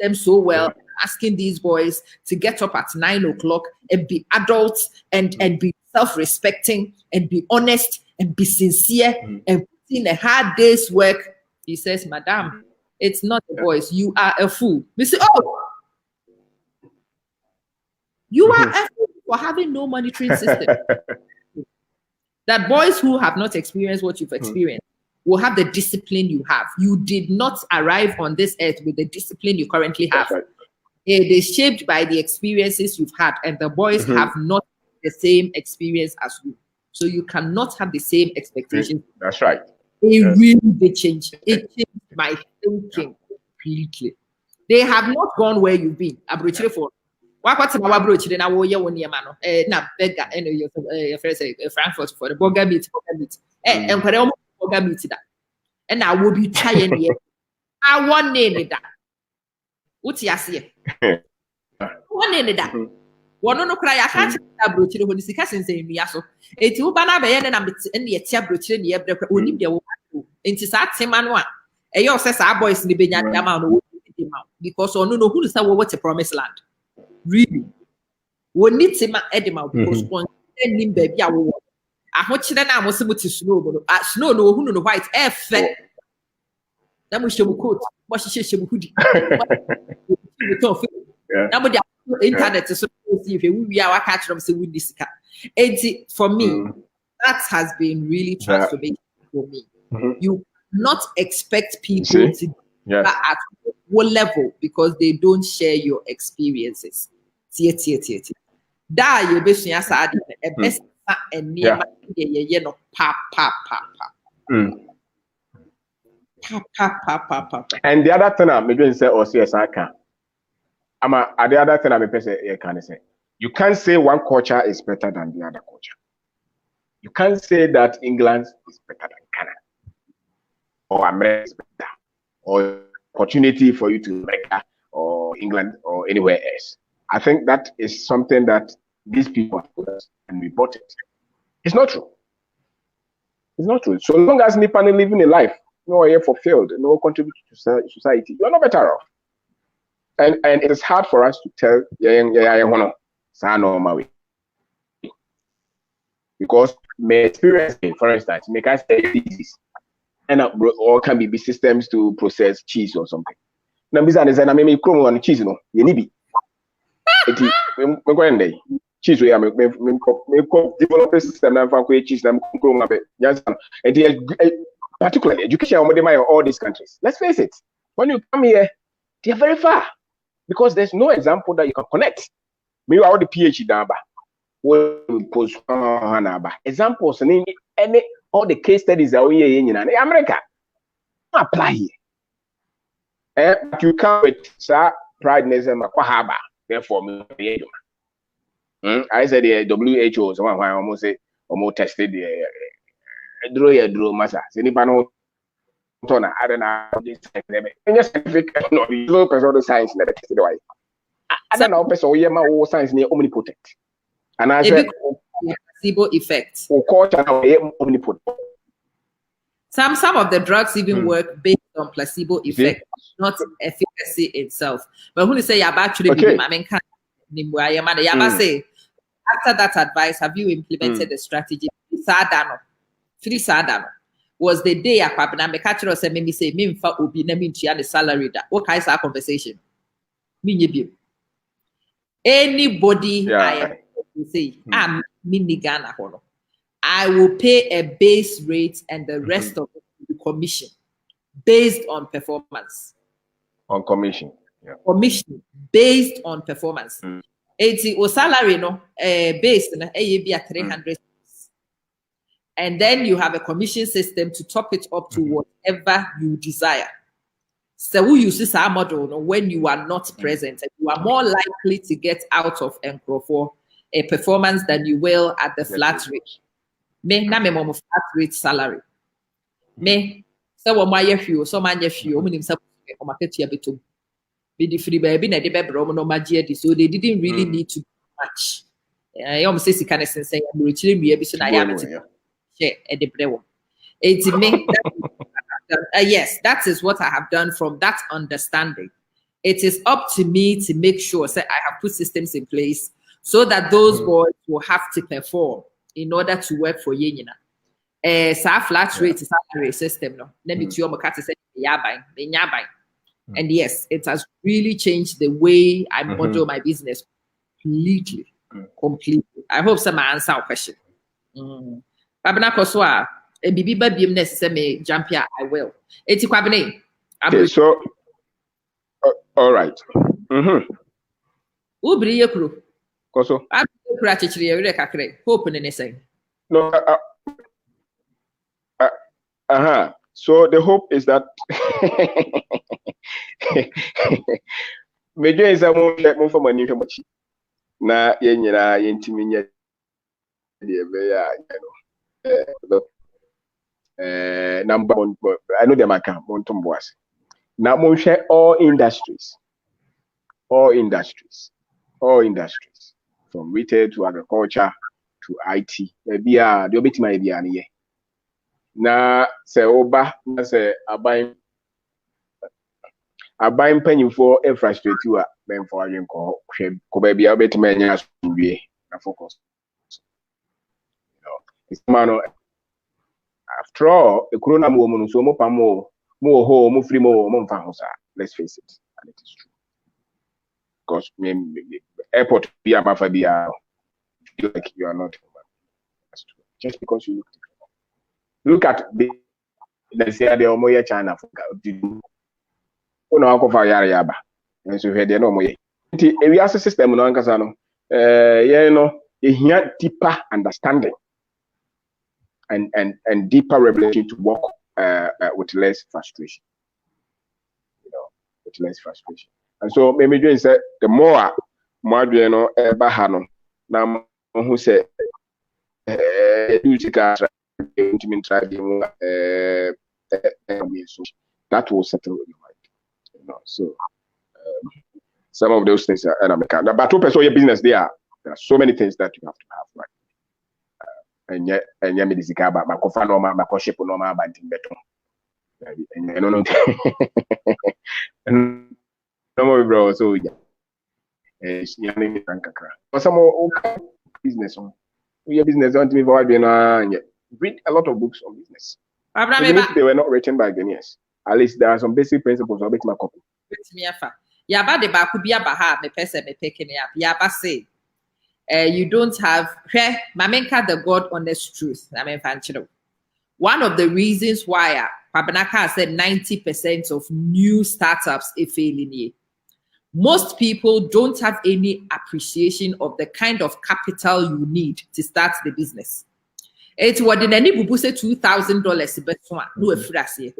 them so well, asking these boys to get up at 9 o'clock and be adults and be self-respecting and be honest and be sincere and put in a hard day's work. He says, madam, it's not the boys, you are a fool. We say, you are a fool for having no monitoring system. That boys who have not experienced what you've experienced will have the discipline you have. You did not arrive on this earth with the discipline you currently have. Right. It is shaped by the experiences you've had, and the boys have not the same experience as you. So you cannot have the same expectations. That's right. It really did change. It changed my thinking completely. They have not gone where you've been. For what's my brooch? Then I will hear one year, man. Now, beggar, and your friend say Frankfurt for the burger meat. And for the burger meat that. And I will be trying here. I want name that. What's ya see? One name that. One no cry. I can't brooch when the cousin say me. So it's Ubana Bayan and I'm in the tea brooch in the ever only the one. Into that same man one. And you says our boys in the Benyam because on no who is that what's a promised land. Really, we need to make Edema because one sending baby. I want you to was able to snow, but snow no who no white air fed. Then we should coat. What she should hoodie. Nobody internet to see if we are catch them. So we this car. For me, that has been really transformational for me. You not expect people to at what level because they don't share your experiences. Da you be suya sa adi e best and near ye no pa. And the other thing I'm maybe say or see as I can. The other thing I'm can say, you can't say one culture is better than the other culture. You can't say that England is better than Canada or America is better, or opportunity for you to America or England or anywhere else. I think that is something that these people have put us and we bought it. It's not true. It's not true. So long as Nippon is living a life, no are fulfilled, no contribute to society, you're not better off. And it is hard for us to tell because my experience, for instance, make us say disease and or can be systems to process cheese or something. Now, business and I mean, chromo on cheese, no, you need it. Cheese, we are develop a system and find cheese and chrome. Particularly education all these countries. Let's face it, when you come here, they are very far because there's no example that you can connect. Maybe all the PhD number. Examples and any all the case studies are here in America. Apply here. You come with pride harbor. Therefore, I said the WHO, someone almost say almost tested the draw massa. Anybody know? I don't know this scientific no the science never tested why. I don't know person who science near omnipotent. And I said placebo effect. Omnipotent. Some of the drugs even work based on placebo effect, not efficacy itself. But when you say you're actually I mean say after that advice, have you implemented the strategy? Three Sadano was the day I catch us and me say me fa obi na me the salary that what kind of conversation? Me anybody I am say I'm Ghana hono. I will pay a base rate and the rest of it will be commission based on performance. On commission. Yeah. Commission based on performance. 80 or salary no based na be at 300. And then you have a commission system to top it up to whatever you desire. So we use this model when you are not present, and you are more likely to get out of for a performance than you will at the flat rate. Me na me mom flat rate salary. Me so my few so my few so market here beto. Be the free baby na de be bro no magie so they didn't really need to do much. I almost say kind of sense say I'm reaching me be so na ya yes, that is what I have done from that understanding. It is up to me to make sure that I have put systems in place so that those boys will have to perform in order to work for Yenina. Flat rate salary system. No, let me tell you, and yes, it has really changed the way I model my business completely. I hope some answer our question. Babina Koswa, a bibi babim necessary jump here. I will. It's Kwabene. Okay, so all right. Ubri Yakru. Koso. I'm practically a recacre. Hoping anything. No. So the hope is that Major is a more for money from much. Na yenira yentiminya number one, I know them account Montomboas. Now mon share all industries, from retail to agriculture to IT. Maybe the bit might be an year. Now say oba say abine penny for a frustrate you are then for a call baby a bit many as to be a focus. It's man after all, a corona woman so more home, free more fanhosa. Let's face it, and it is true. Because airport be a feel like you are not human. That's true. Just because you look at the let's say the Omoya China yaba. And so here they no more. We have a system no ankasano. Deeper understanding. And deeper revelation to work with less frustration. With less frustration. And so maybe doing say the more you know bahano now who say do to try so that will settle your mind, you know. So some of those things are American. But to pursue your business, there are so many things that you have to have, right? And yet medicine about my coffee normal, my ship normal, but in beton. And no, no more bro. So yeah, some more business on your business don't me forward. Read a lot of books on business. Even if they were not written by Ghanaians, at least there are some basic principles of making my copy. Yaba de ba kubi abaha me pese me peke me up. Yaba say, you don't have mamenka the God honest truth. I mean, one of the reasons why Pabanaka said 90% of new startups are failing. Most people don't have any appreciation of the kind of capital you need to start the business. It's what the nani bubu say $2,000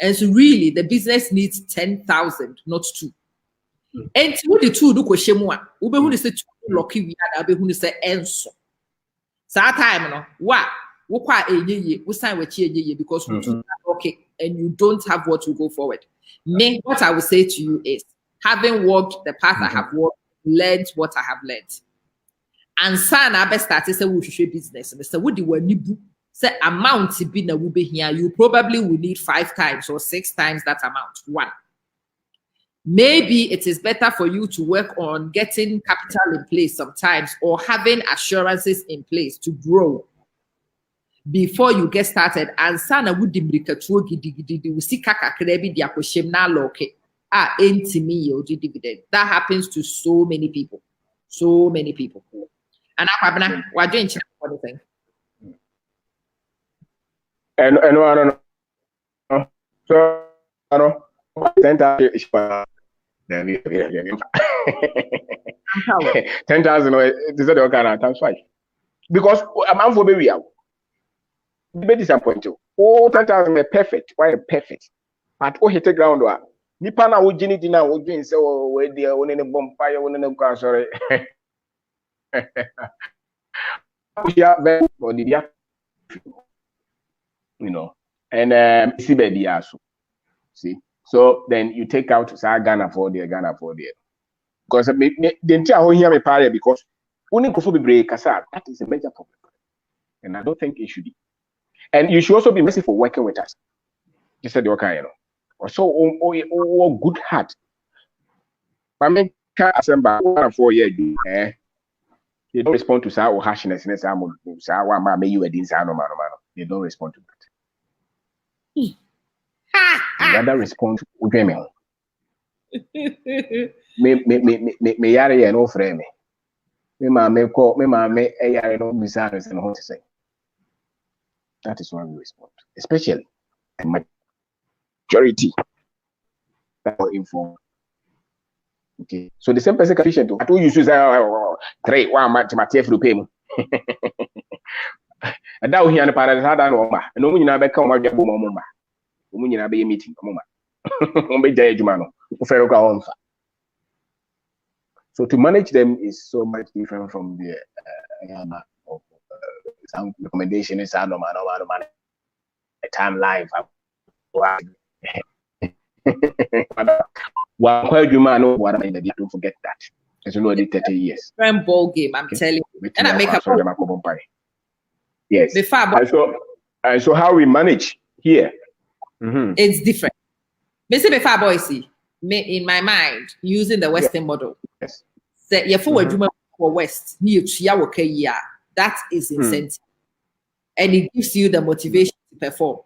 and so really the business needs 10,000, not 2. And who the 2 do question one? Ube who say 2 lucky we had, ube who say enso. So time no wa we sign with ye because we do okay and you don't have what to go forward. Me, what I would say to you is having walked the path I have walked, learned what I have learned. And son, I best start to say we should business. And so, what do you need? Say amount to be na will be here. You probably will need 5 times or 6 times that amount. 1. Maybe it is better for you to work on getting capital in place sometimes or having assurances in place to grow before you get started. And son, I would we see kaka krebi dia kweshem na loke. Dividend. That happens to so many people. So many people. And we're doing anything. And I don't know. So I don't know. 10,000 is okay times 5. Because I'm for baby. Be disappointed. Oh, 10,000 perfect. Why perfect? But oh, hit the ground. Nipa na wojini dina wojin say we dey woni ne bompire woni ne kwa sorry. You know, and see baby also. See, so then you take out Ghana for there. Because the entire whole here me pare because only could be break kasa. That is a major problem, and I don't think it should be. And you should also be merciful working with us. You said okay, you know. So good heart. I mean, can't assemble 4 years. They don't respond to our harshness. They don't respond to that. Rather respond to me yare no frame. Me call me yare no business and what to say. That is why we respond, especially majority that are informed. Okay, so the same person can efficient. I told you to say 3 1 match through payment. And that we hear the parents had that number. And no, you never come out your mama. You never be a meeting, mama. So to manage them is so much different from the some recommendation is no man time life. Don't forget that. As you know, the 30 years. Different ball game, I'm telling you. And I make a yes. And so how we manage here? It's different. Maybe before boy see in my mind using the Western model. Yes. Say for West, that is incentive, and it gives you the motivation to perform.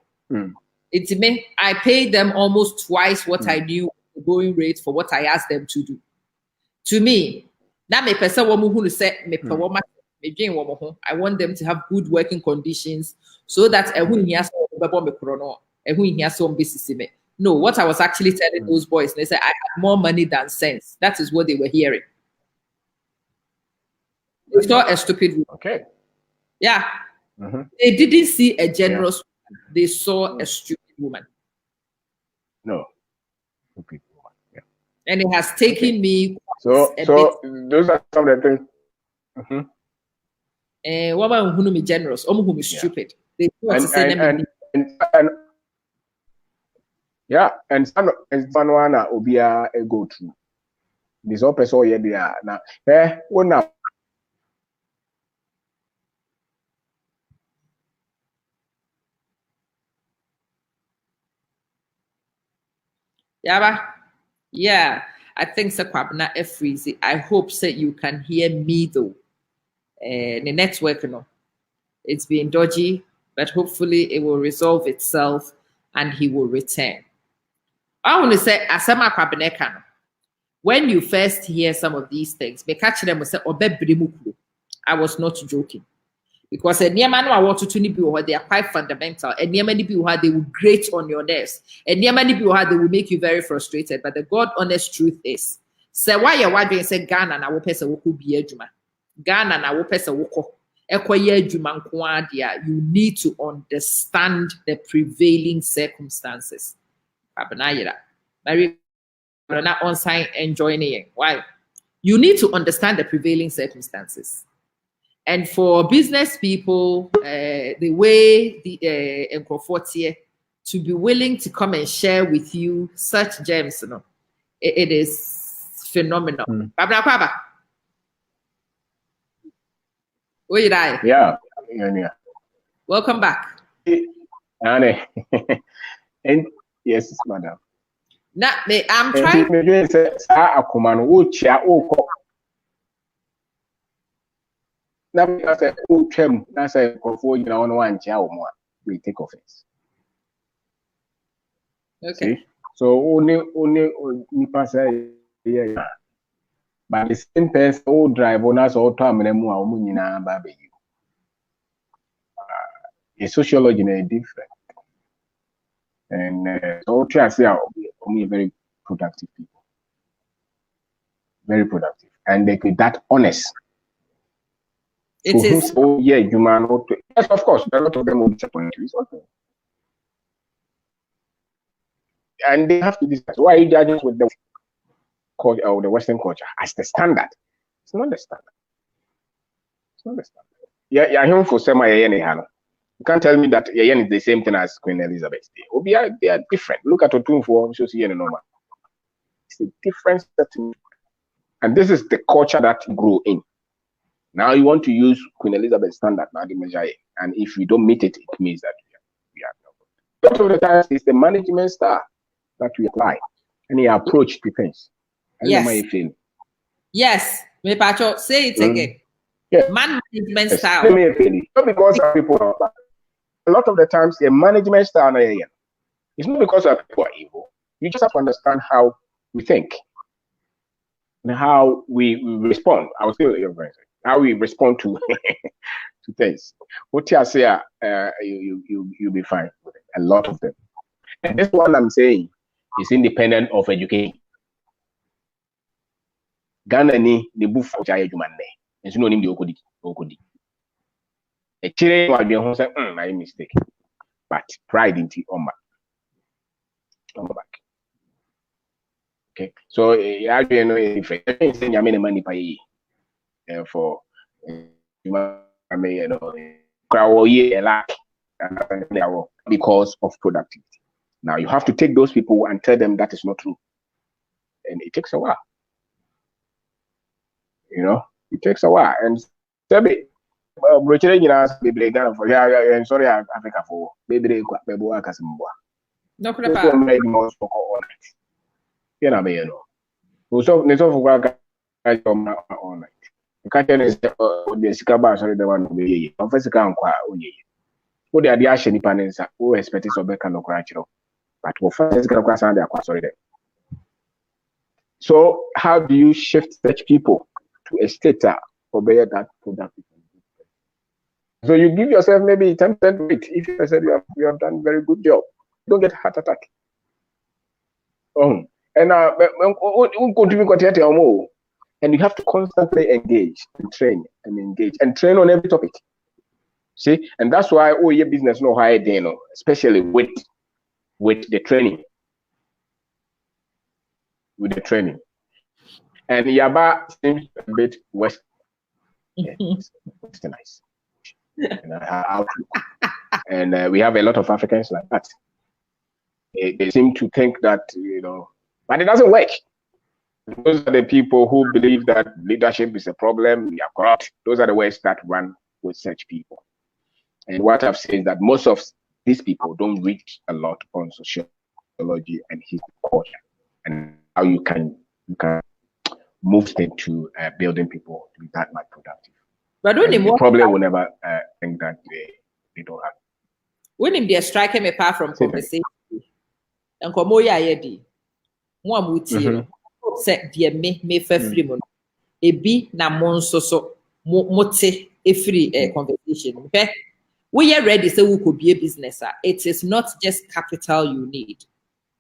It's me. I pay them almost twice what I knew the going rate for what I asked them to do. To me, that may person who say I want them to have good working conditions so that no, what I was actually telling those boys, they said I have more money than sense. That is what they were hearing. They saw a stupid woman. Okay. Yeah. They didn't see a generous woman. They saw a stupid woman. No. Stupid woman. Yeah. And it has taken me so a so those are some of the things. Woman who me generous, who me stupid. They want to say them. And yeah, and some one obia a go through. This all person here there now. What now? Yaba. Yeah, I think so. Kwabna freezy. I hope that you can hear me though. The network, it's been dodgy, but hopefully it will resolve itself and he will return. I want to say, Asama Kwabneka. When you first hear some of these things, I was not joking. Because a near man I want to be they are quite fundamental. And near many people they will grate on your nerves. And near many people they will make you very frustrated. But the God honest truth is, say why you want to say Ghana na wopesa woku be juma. Ghana na wopesa woko. Ekoye juma nkwaa. You need to understand the prevailing circumstances. Abana Mary not on sign enjoying it. Why? You need to understand the prevailing circumstances. And for business people, the way the Nkrofot to be willing to come and share with you such gems, it is phenomenal. Baba. Where did I? Yeah. Welcome back. And yes, madam. Now, I'm trying. Now, that's a we take offense. Okay. See? So only yeah. But the same person who drive on us all time and the sociology is different. And so I say only very productive people. Very productive. And they be that honest. It so is. Oh, yeah, human. Yes, of course. A lot of them will disappoint you. It's okay. And they have to discuss. Why are you judging with the culture or the Western culture as the standard? It's not the standard. It's not the standard. Yeah, I'm for semi anyhow. You can't tell me that Yayen is the same thing as Queen Elizabeth. They are different. Look at Otunfo, so see normal. It's a different setting. And this is the culture that grew in. Now you want to use Queen Elizabeth standard now the measure, and if you don't meet it, it means that we are not. Lot of the times it's the management style that we apply, and the approach depends. Yes. Yes. Me Pacho, say it again. Yeah. Management style. Not because of people. A lot of the times the management style it's not because of people are evil. You just have to understand how we think and how we respond. I will say how we respond to to things. What you say, you'll be fine with it. A lot of them. And this one I'm saying is independent of education. Ghana ni the book for Jaya Jumane. And no name the Okodi. A children will be home say, my mistake. But pride into on back. Okay. So I don't know if I say you money pay for because of productivity. Now you have to take those people and tell them that is not true. And it takes a while. It takes a while. And sorry, Africa for baby no all night. The catcher is the Sikaba, sorry, the one we office account. What are the Ashen Panensa who expect it so back and no but we'll first get across and sorry. So, how do you shift such people to a state or better that productive? So, you give yourself maybe 10% weight if you said you have done a very good job. Don't get heart attack. And and you have to constantly engage and train on every topic. See, and that's why your business no higher than especially with the training. with the training. And Yaba seems a bit westernized. And we have a lot of Africans like that. They seem to think that, but it doesn't work. Those are the people who believe that leadership is a problem, we are corrupt. Those are the ways that run with such people. And what I've said is that most of these people don't read a lot on sociology and history culture, and how you can move into building people to be that much productive. But when they probably will never think that they don't have. When they're striking me apart from conversation, and Komoya Yedi, one would say, dear me for free mono. A be na monso so mote a free conversation. Okay? We are ready, so we could be a business. It is not just capital you need.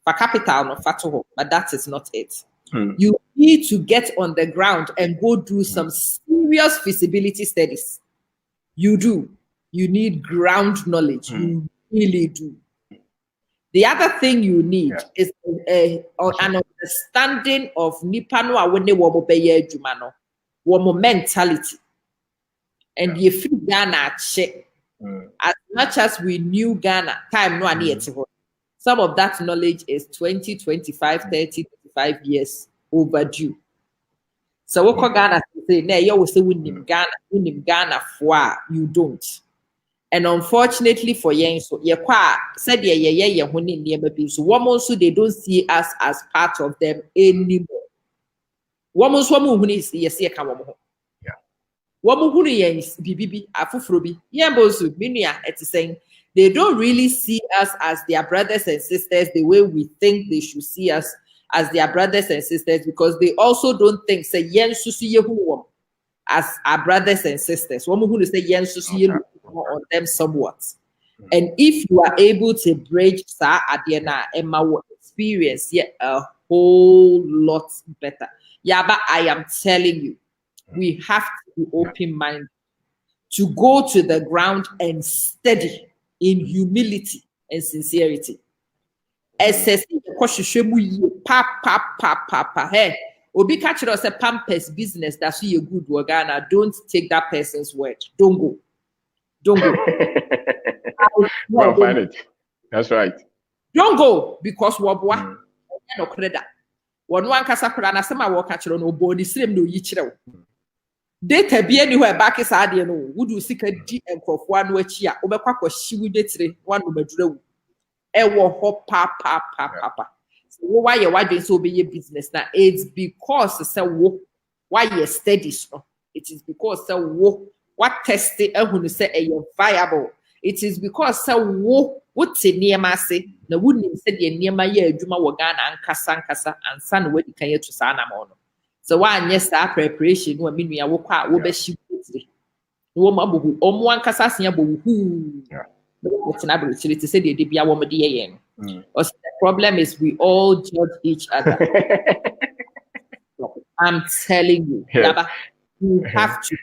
For capital, no fatuho, but that is not it. You need to get on the ground and go do some serious feasibility studies. You do. You need ground knowledge. You really do. The other thing you need is an understanding of Nipano Awene Womo Beye Jumano, Womo mentality. And you feel Ghana check. As much as we knew Ghana, time no ani etiho. Some of that knowledge is 20, 25, 30, 35 years overdue. So what Ghana say, "Ne, you will say we need Ghana for you don't." And unfortunately for yen, so ye said ye honi niema bi. So women so they don't see us as part of them anymore. Women so women huni yes ye ka women. Women huni yen bibibi afufrobi. Yen bosu minua eti saying they don't really see us as their brothers and sisters the way we think they should see us as their brothers and sisters, because they also don't think say yen susu yehu as our brothers and sisters. Women who say yen susu yehu on them somewhat. And if you are able to bridge sa adiana and my experience a whole lot better. Yeah, but I am telling you, we have to be open-minded to go to the ground and study in humility and sincerity. Hey, Obi catch us a Pampers business that's you good Ghana. Don't take that person's word. Don't go. Don't go. Well, find it. That's right. Don't go because wabwa no credit. One kasa kura na sema wo catch no body same no yichire. Data be anywhere back is ade no. Would sika di enkofo anu achi a obekwa kwashi wudetire one no madura. Ewo ho pa. So why you wadwen so be your business now? It's because say wo why you studies no. It is because say wo what testing ehunu say e viable. It is because say wo te niema say na wunnim say de niema ye adwuma wo Ghana ankasa ansa na wadi kan yetu sa na mo no. So why yes that preparation no me nua wo kwa wo be shi wutire. No mo abubu omo ankasa se abubu hu. It's not really to say the bia wo me de ye no. The problem is we all judge each other. I'm telling you, Yaba, we have to.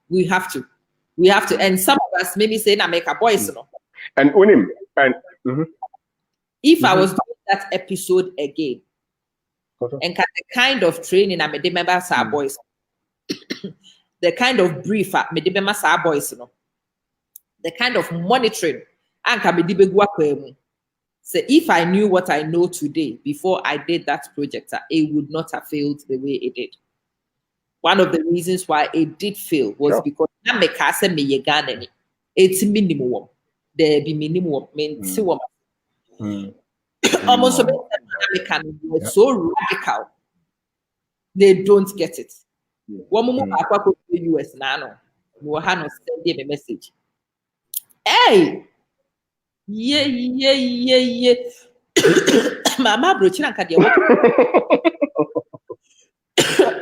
We have to. And some of us maybe say, "Na make a boys, no." And unim and if I was doing that episode again, and the kind of training I made members our boys, the kind of brief I made members our boys, no, the kind of monitoring, and so if I knew what I know today before I did that project, it would not have failed the way it did. One of the reasons why it did fail was because it's minimum. There be minimum. Almost so radical. They don't get it. One moment I go to the US now. We have no send them a message. Hey, yeah. Mama brochina kadia.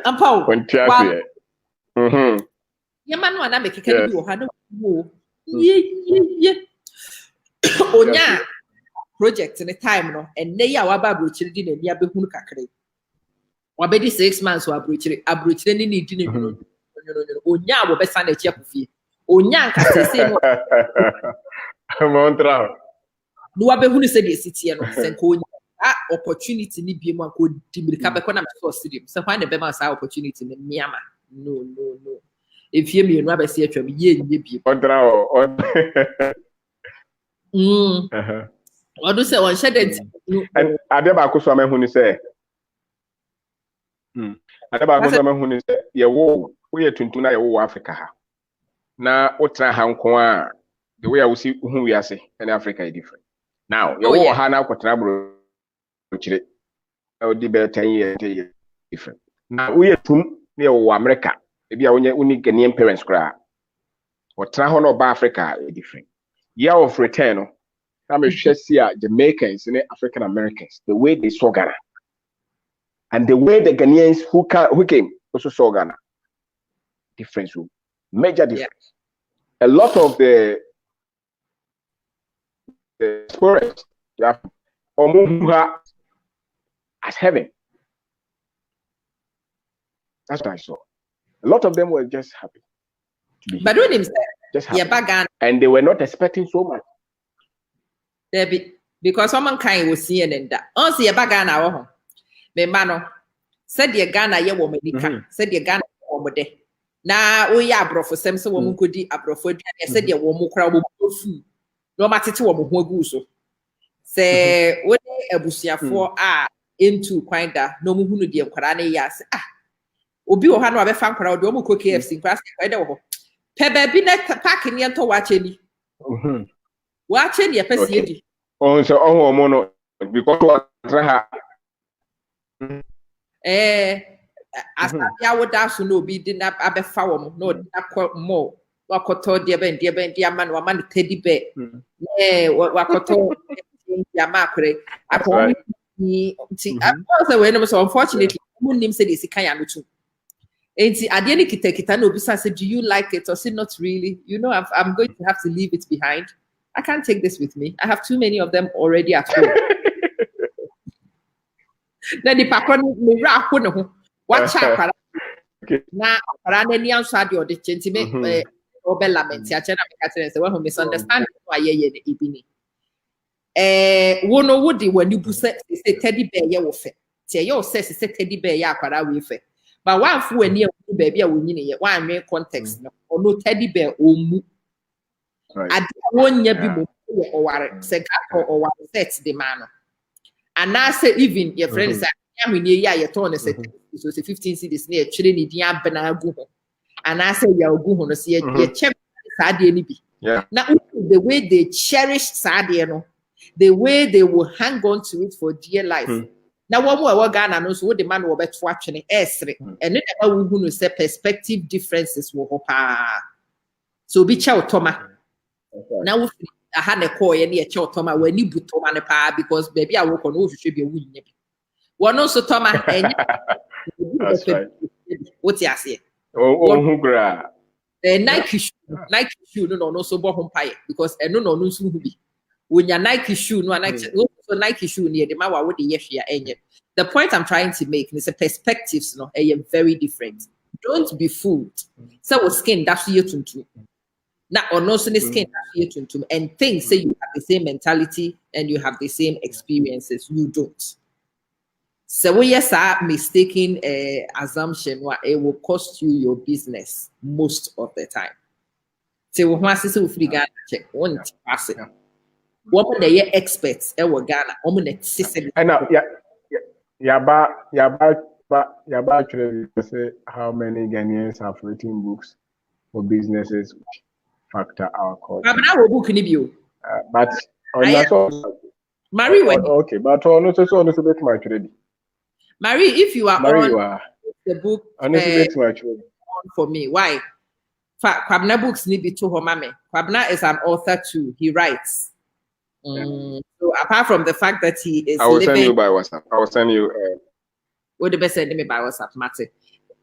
Ampao. Yamanu ana make can be ohano. Yeah. Onya project in a time no and they are brochiri di na bia behunu kakre. Wabedi 6 months wa brochiri ni need ni onya wo besa na chia kofie. Onya nka sese no. Montra. No wabehunu se de sitie no senko onya. opportunity ni bi mu ko dimirika be ko na me so stadium so find the be ma sa opportunity ni miama no if you me no abesi atwa me ye nye bi odra o odo say on shedent and ade ba ko so ma hu ni say ade ba ko so ma hu ni say ye wo ye tuntun na ye wo Africa ha na otra ha nko a the way I will see who we are say in Africa is different now ye wo ha na akotra bro chire o di be 10 years different now we tum na ye wo America e bia uni Ghanaian parents kra otra ho no ba Africa is different year of return no na me hwe see Jamaicans and African Americans the way they saw Ghana and the way the Ghanaians who came also saw Ghana difference major difference a lot of the tourists as heaven. That's what I saw. A lot of them were just happy to be but when him say just happy. And they were not expecting so much. Because someone kind was seeing in that. Oh, see a bagana ho. Me mano said the Ghana ye wo medika said the Ghana wo de. Na o ya abrofo sem se wo mu kodi abrofo aduane said the wo mu kra wo fu. No matete wo mu ho agu so. Se wo de abusuafo a into kwanda no mu hunu de nkwara na ya se obi wo ha no abefa nkwara wo de wo ko KFC nkwara se kwada wo pe ba bi na park ni ento wa cheni wa cheni e pese edi on so on mo no because wa tra ha asabia wo da so no obi di na abefa wo mo no akọ mo wakoto de ben de ama no ama no teddy bear wakoto ya makre akọ nti also when I'm so unfortunately nim say this kan ya no too enti ade ni kita no bisa say do you like it or say not really you know I'm going to have to leave it behind I can't take this with me I have too many of them already at home then the pakon me ra ko ne ho watch akwara na akwara na ni anso ade o de chenti me obelament ya che na me ka tell say we misunderstand why ye ne ibini wono wodi wani bu say teddy bear ye wo fe tie ye o say teddy bear ya akwara we fe but one fu ani e baby a wonyi ne ye one nwe context no no teddy bear o mu ade wonya bi mo o ware se ka o ware set the man and now say even your friend say ya huni ya ye ton say so 15 cedis na e twere ni din abena agu ho and I say ya ogu ho no say ye check saade ni bi now the way they cherish saade no the way they will hang on to it for dear life now one more Ghana no so the man wo beto atwene esre and then we hu no say perspective differences wo ho pa so bi cha otoma now aha ne call ye na cha otoma wani butoma ne pa because baby a wo ko no hwehwe bi wunya bi wono so toma enye that's right what you say hu gra Nike shoe no so bo ho paye because eno no so hu bi wonya Nike shoe no so Nike shoe near the man what the yeshia enye the point I'm trying to make is a perspectives no very different don't be fooled so skin that's you tuntu na ono so skin that's you tuntu and things say you have the same mentality and you have the same experiences you don't so yes mistaken assumption it will cost you your business most of the time so we want to see if we Ghana check one pass it what they experts e wo Ghana na tise na ya ba actually say how many Ghanaians have written books for businesses which factor our culture abna wo book ni bio but on so Marie okay but on so bit much ready Marie if you are Marie, on the book for me why Kwabna books ni bi to ho mame Kwabna is an author too he writes so apart from the fact that he is I will send you by WhatsApp. I will send you what the best send me by WhatsApp, Mate.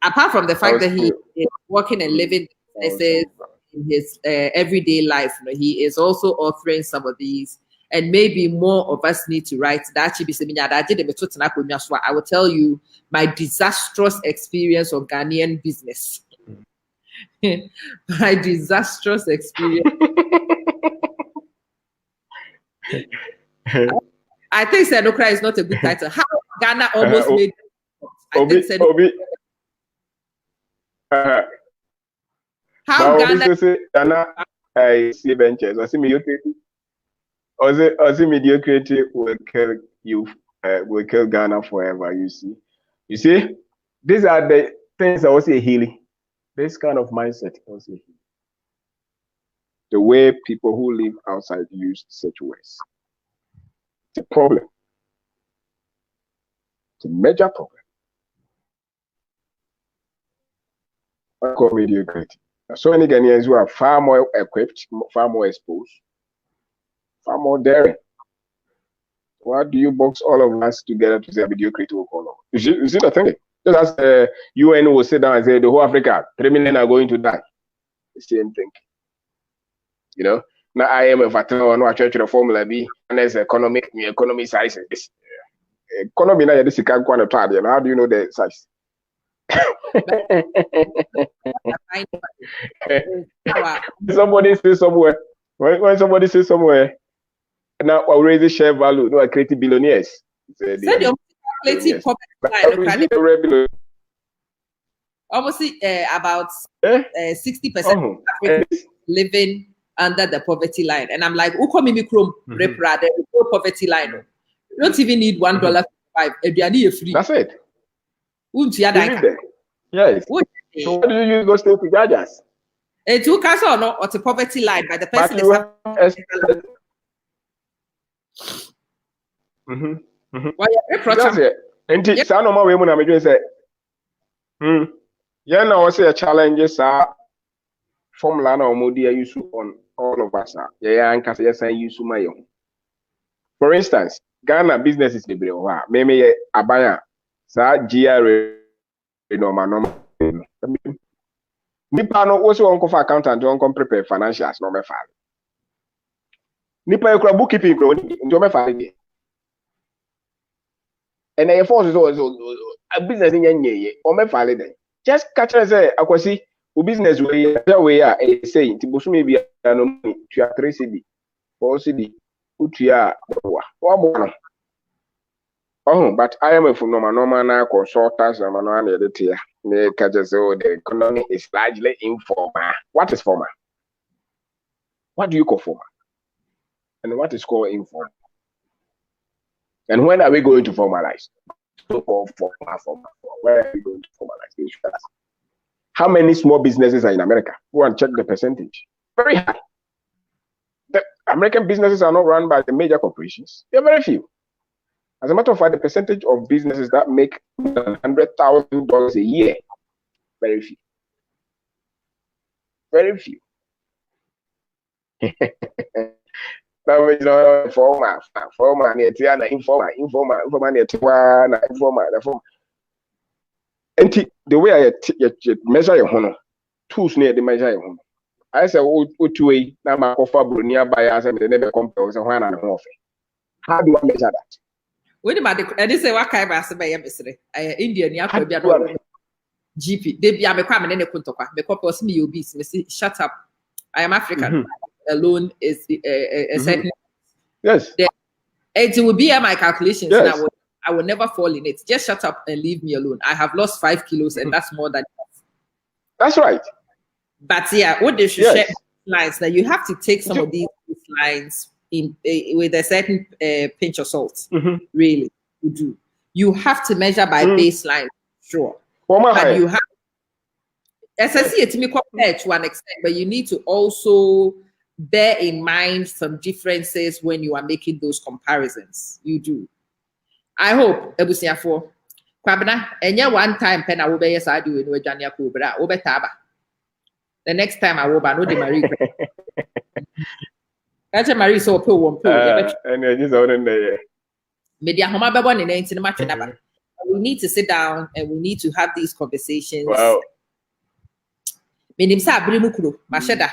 Apart from the fact that he is working and living businesses in his everyday life, he is also authoring some of these, and maybe more of us need to write that. I will tell you my disastrous experience of Ghanaian business. My disastrous experience. I think Senokra is not a good title. How Ghana almost made. Obi. How Ghana? Ghana, I see ventures. I see mediocrity. I see mediocrity will kill you. Will kill Ghana forever. You see, these are the things I was say healing. This kind of mindset, I was say healing. The way people who live outside use such words. It's a problem. It's a major problem. I call mediocrity. So many Ghanaians who are far more equipped, far more exposed, far more daring. Why do you box all of us together to say mediocrity will follow? You see the thing? Just as the UN will sit down and say the whole Africa, 3 million are going to die. The same thing. You know? Now I am a veteran, no church formula B, and there's economy size. Economy now this can't quantify. How do you know the size? Somebody says somewhere. When somebody says somewhere, now already share value. No, I create billionaires. Almost about 60% living under the poverty line, and I'm like, "Who come in the poverty line? You don't even need $1.5. Free. That's it. Yes. So what do you use those things to judge us? It took us or not, or the poverty line, but the person is. And some of my women are say, yeah, now I say a challenges are formula or modia use on all of us. Yeah, and can say use my own. For instance, Ghana business is the bill. Maybe a buyer, sa GRA. Normal. Nipa no also on for accountant don't come prepare financials no me file. Nipa you bookkeeping no me file. And I force also a business in yenye o me file then. Just catch us say akwasi o business way say nti bosumi bia no tua 3 cedi 4 cedi utua wa oh, but I am a normal now consultants and manual editor. The economy is largely informal. What is formal? What do you call formal? And what is called informal? And when are we going to formalize? So-called formal. Where are we going to formalize this? How many small businesses are in America? Go and check the percentage. Very high. The American businesses are not run by the major corporations. There are very few. As a matter of fact, the percentage of businesses that make $100,000 a year, very few. Very few. That means informal, and the way I measure your honor, tools near the measure your honor. I say, way now my offer nearby as I never compare so one and a half. How do I measure that? Wait about the I didn't say what kind of say yesterday. Indian GP. They be a crime in a kuntokwa. The couple me you be shut up. I am African. Alone is a certain. Yes. It will be my calculations. Yes. And I will never fall in it. Just shut up and leave me alone. I have lost 5 kilos, and that's more than enough. That's right. But yeah, what they should share lines that you have to take some of these lines in with a certain pinch of salt. Really, you do. You have to measure by baseline, sure. But you have, as I see it, to me compare to one extent, but you need to also bear in mind some differences when you are making those comparisons. You do. I hope Ebusiafo Kwabena enya one time pen I will be yes I do in Wejania Kubra Obetaba. The next time I will no de Marie. That's Marie so po won po. And just out in there. Media homa be born in 19 match number. We need to sit down and we need to have these conversations. Wow. Menim sa abremu kuro ma sheda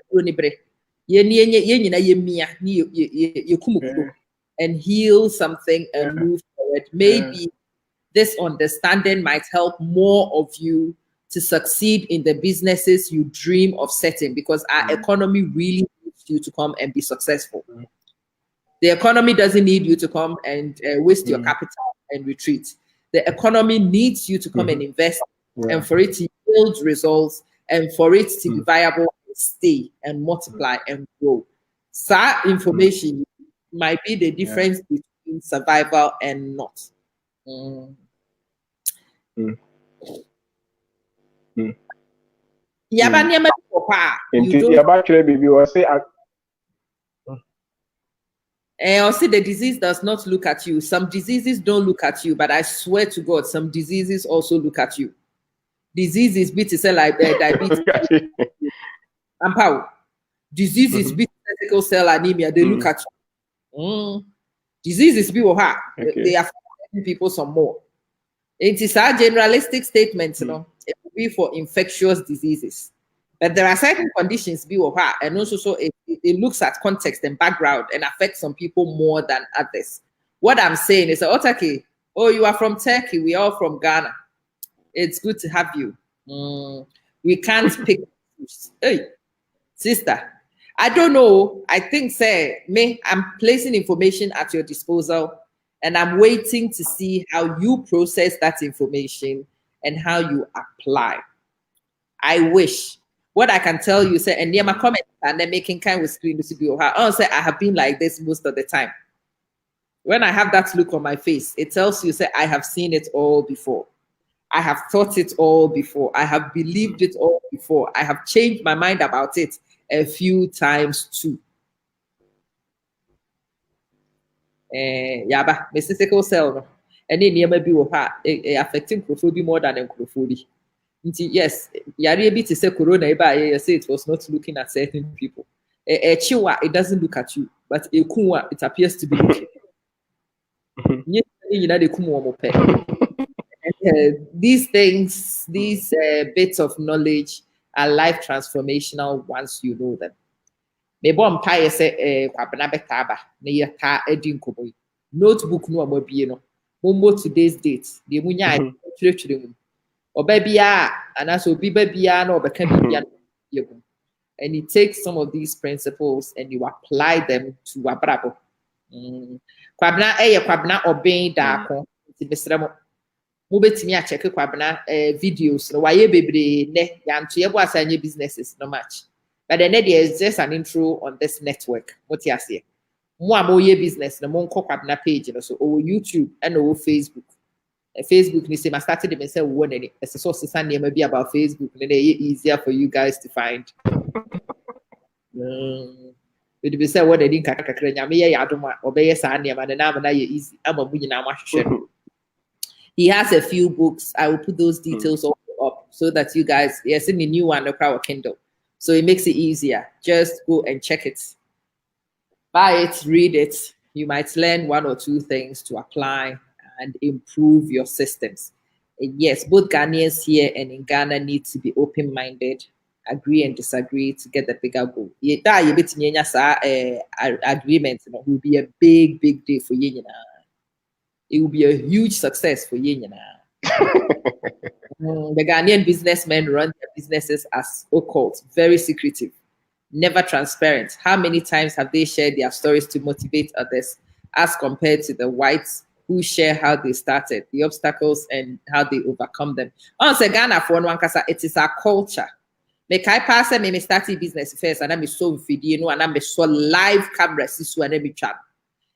kuro ni bre. Ye nyina ye mia ni ye kumukuro and heal something and move forward. Maybe this understanding might help more of you to succeed in the businesses you dream of setting, because our economy really needs you to come and be successful. The economy doesn't need you to come and waste your capital and retreat. The economy needs you to come and invest, and for it to yield results, and for it to be viable, stay and multiply and grow. So information might be the difference between survival and not. Or see, the disease does not look at you. Some diseases don't look at you, but I swear to God, some diseases also look at you. Diseases be to say like diabetes and power. Diseases be sickle cell anemia. They look at you. Diseases be what they are affecting people some more. It is our generalistic statement, you know. It will be for infectious diseases. But there are certain conditions, and also so it looks at context and background and affects some people more than others. What I'm saying is, okay, oh, you are from Turkey, we are all from Ghana. It's good to have you. We can't pick. Hey, sister, I don't know. I think, I'm placing information at your disposal, and I'm waiting to see how you process that information and how you apply. I wish. What I can tell you, and near my comments, and then making kind with screen to be I have been like this most of the time. When I have that look on my face, it tells you, I have seen it all before. I have thought it all before. I have believed it all before. I have changed my mind about it a few times too. Yaba, Mr. Sickle Cell, and then near maybe affecting Crofodi more than Crofodi. Yes, Yari to say Corona, I say it was not looking at certain people. A Chiwa, it doesn't look at you, but a Kuwa, it appears to be looking. These things, these bits of knowledge are life transformational once you know them. Maybe umpire say Kwabana notebook no more be no today's date. The munya or baby and also be baby no and you take some of these principles and you apply them to Abrabo. Kwabna obeying dako mubetimi a check Kwabna videos no waye bebre ne yanto yebo asanye businesses no much. But then there is just an intro on this network. What you say? Mo ye business no mo nko Kwabna page no so o YouTube and o Facebook. Facebook ni say I started them and say one any as a source Sunday maybe about Facebook and they easier for you guys to find. It be say what they didn't kakra nyame ye yadoma obeye sa na ma na easy ama mu nyina mahwehwe. He has a few books. I will put those details up so that you guys, yes, in the new one, the Power Kindle. So it makes it easier. Just go and check it. Buy it, read it. You might learn one or two things to apply and improve your systems. And yes, both Ghanaians here and in Ghana need to be open-minded, agree and disagree to get the bigger goal. Agreement will be a big, big day for you. It will be a huge success for you. The Ghanaian businessmen run their businesses as occult, very secretive, never transparent. How many times have they shared their stories to motivate others as compared to the whites who share how they started, the obstacles and how they overcome them? Also, Ghana for one kasa, it is our culture. Make I pass me start a business first and I'm so video and I'm so live camera sisu and me chat.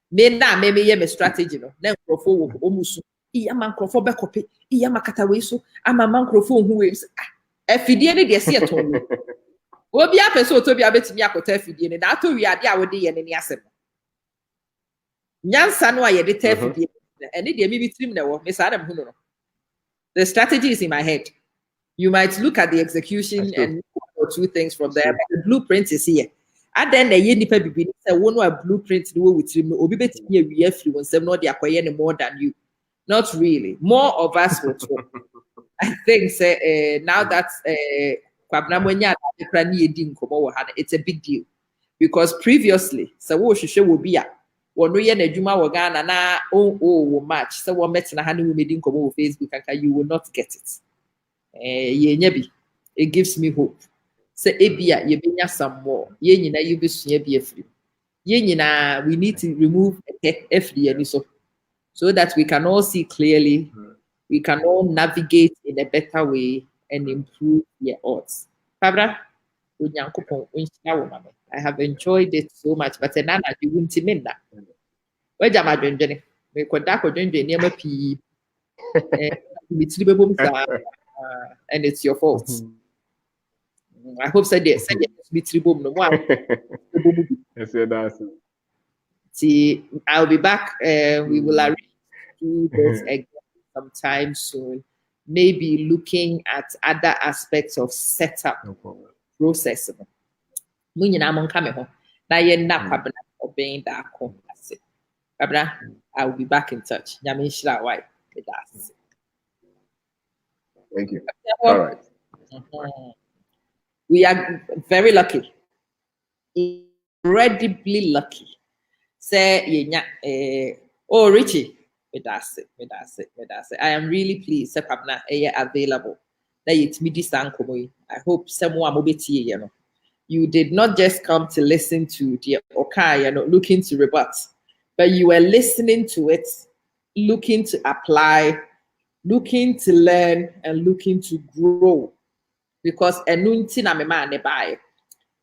Maybe ye strategy no. Then crofo omusu. Iya man crofo be copy. Iya makata we so. Ama man crofo hu we. Afidie ne de se eton. Obi apeso to bi abetimi akota afidie ne. Na to wi ade a wode ye ne ne asem. Nyansa no aye de ta afidie. Ene de mi bitrim na wo. Me sa adam hu no. The strategy is in my head. You might look at the execution and one or two things from there, but the blueprint is here. And then the nipa bibi say one a blueprint the way with him obi betimi awie afiri won sem no de akoye more than you. Not really. More of us will talk. I think say now that Kwabna Monya kra ni edi nkomo wo ha, it's a big deal because previously so wo hwehwe wo bia wono ye na adwuma wo Ghana na wo match so wo metina ha ne wo medi nkomo wo Facebook anka you will not get it. It gives me hope. Say ebia ye benya some more. Ye nyina you be sua bi afiri. we need to remove FDN so that we can all see clearly, we can all navigate in a better way and improve your odds. Fabra, I have enjoyed it so much, but then you won't mean that. Where am I doing? We could near my pee. And it's your fault. I hope so. See, I'll be back. We will arrange to do this again sometime soon. Maybe looking at other aspects of setup process. I'll be back in touch. Thank you. All right. We are very lucky, incredibly lucky. Say, oh, Richie, that's it. I am really pleased. Say, Pabna, available. That it's me this I hope someone will be here. You did not just come to listen to the okay, looking to rebut, but you were listening to it, looking to apply, looking to learn, and looking to grow. Because enunti na mema ne bae.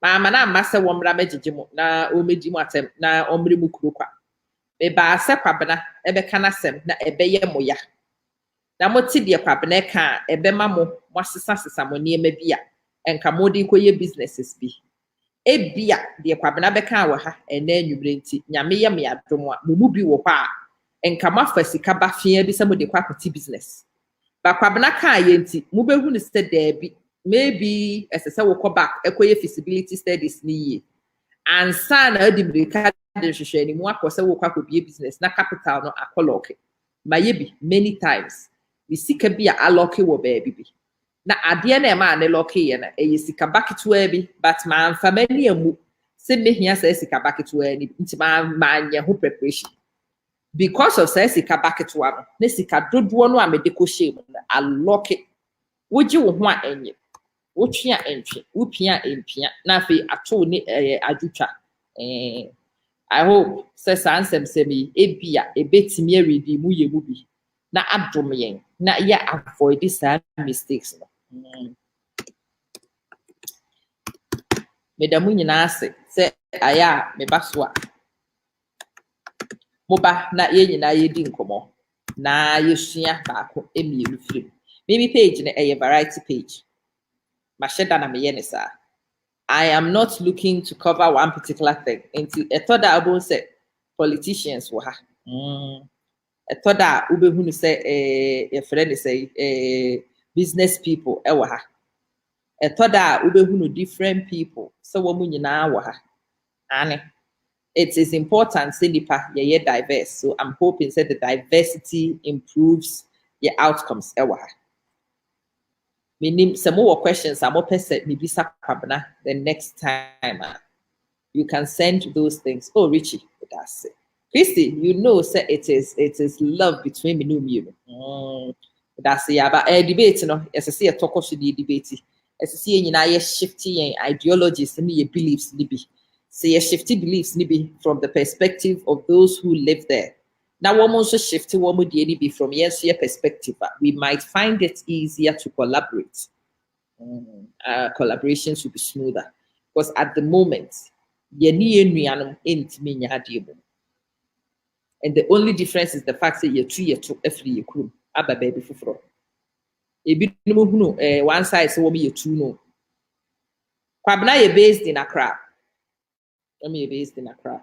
Mama na masa womra mejijimu na omejimu atem na omri mu kurokwa. Me ba se kwabena ebe kana sem na ebe ye moya. Na moti de kwabena ka ebe mamo wasesa mo niema bia enka modi koye businesses bi. Ebia de kwabena be ka wo ha ena anwumre nti nyame ye me adom a mo mu bi wo pa enka mafa sika ba fia bi se mo de kwa akoti business. Ba kwabena ka ye nti mo behu ne se da bi. Maybe as I say, we'll come back, feasibility studies ni and son the anymore because we'll be a business, na capital no akoloke. Maybe many times we see can be a aloke wo baby. Na adie na ma na loke ye na e sika back to ebi, but man family amu say me here say sika back to any nti man ye ho preparation. Because of say sika back to am, na sika dodo no amedeko shame na aloke. Woji wo ho a enye. Wotwea entwe wopia empia na fe ato ni adwutwa I hope says ansem semi ebia ebetimi aredi mu ye mu bi na adom yen na ya avoid these mistakes medamu nyina ase se aya me baso a moba na ye nyina ye di nkomo na yesua baako emielu firim maybe page na variety page. I am not looking to cover one particular thing. Until a third album said politicians were a third album say a friend say business people a third album different people. So woman now and it is important Cindipa you're diverse. So I'm hoping that the diversity improves your outcomes. Meaning some more questions are more person maybe the next time you can send those things. Oh, Richie, that's it. Christy, you know, say it is love between me and you. That's it. But a debate, as I see a talk of the debate, as I see in shifty ideologies and your beliefs, say a shifty beliefs from the perspective of those who live there. Now, one also shifting one would be from yes, your perspective. We might find it easier to collaborate. Collaborations will be smoother because at the moment, and the only difference is the fact that you're 2 years to every crew. Abba baby for one side so be 2 no. Kwabna you're based in Accra. You're based in Accra.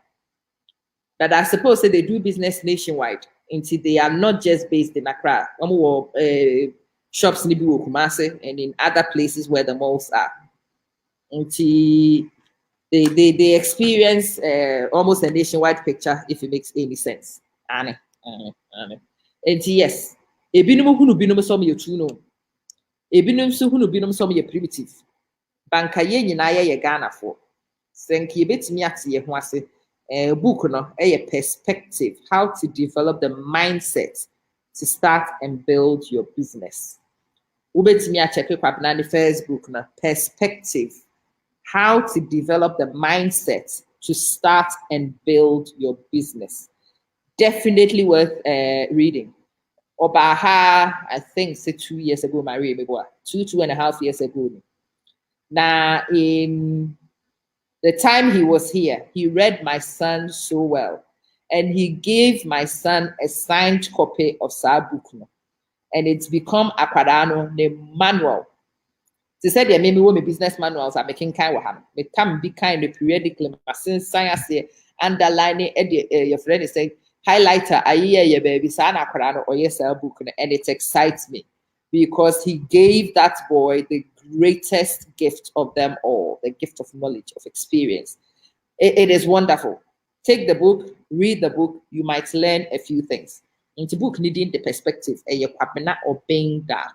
But I suppose that they do business nationwide until they are not just based in Accra. Shops in Kumasi and in other places where the malls are. Until they experience almost a nationwide picture, if it makes any sense. And yes, ebinum hunu binum some ye tuno. Ebinum su hunu binum some ye primitive. Banka ye nyina ye Ghana for. Senki betimi ate ye ho ase. Book no a perspective, how to develop the mindset to start and build your business. Ubetimi a check up na the first book na perspective, how to develop the mindset to start and build your business. Definitely worth reading. Obaha, I think, say 2 years ago, Maria Beboa, 2.5 years ago. Now, in the time he was here, he read my son so well. And he gave my son a signed copy of Sabukuno. And it's become a Quadano named manual. They said, yeah, maybe when my business manuals are making kind of ham. They can be kind of periodically, but since science underlining your friend is saying, highlighter, I hear your baby, Sana Quadano or yes, book, and it excites me because he gave that boy the greatest gift of them all, the gift of knowledge, of experience. It is wonderful. Take the book, read the book, you might learn a few things. In the book, needing the perspective, or being dark.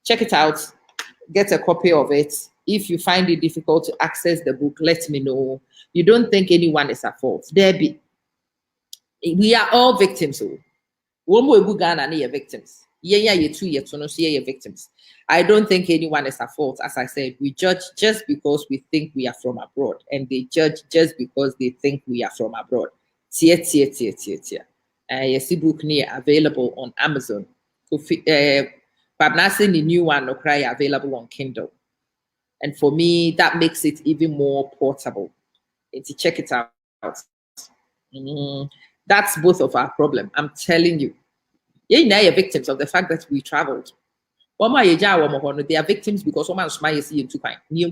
Check it out, get a copy of it. If you find it difficult to access the book, let me know. You don't think anyone is at fault. We are all victims. One more Ghana are victims. Yeah, you 2 years, so you're victims. I don't think anyone is at fault. As I said, we judge just because we think we are from abroad, and they judge just because they think we are from abroad. Yes, the book near available on Amazon. But nothing the new one cry available on Kindle. And for me, that makes it even more portable. And to check it out. That's both of our problem. I'm telling you. Now you're victims of the fact that we traveled. They are victims because someone smile see into fine. They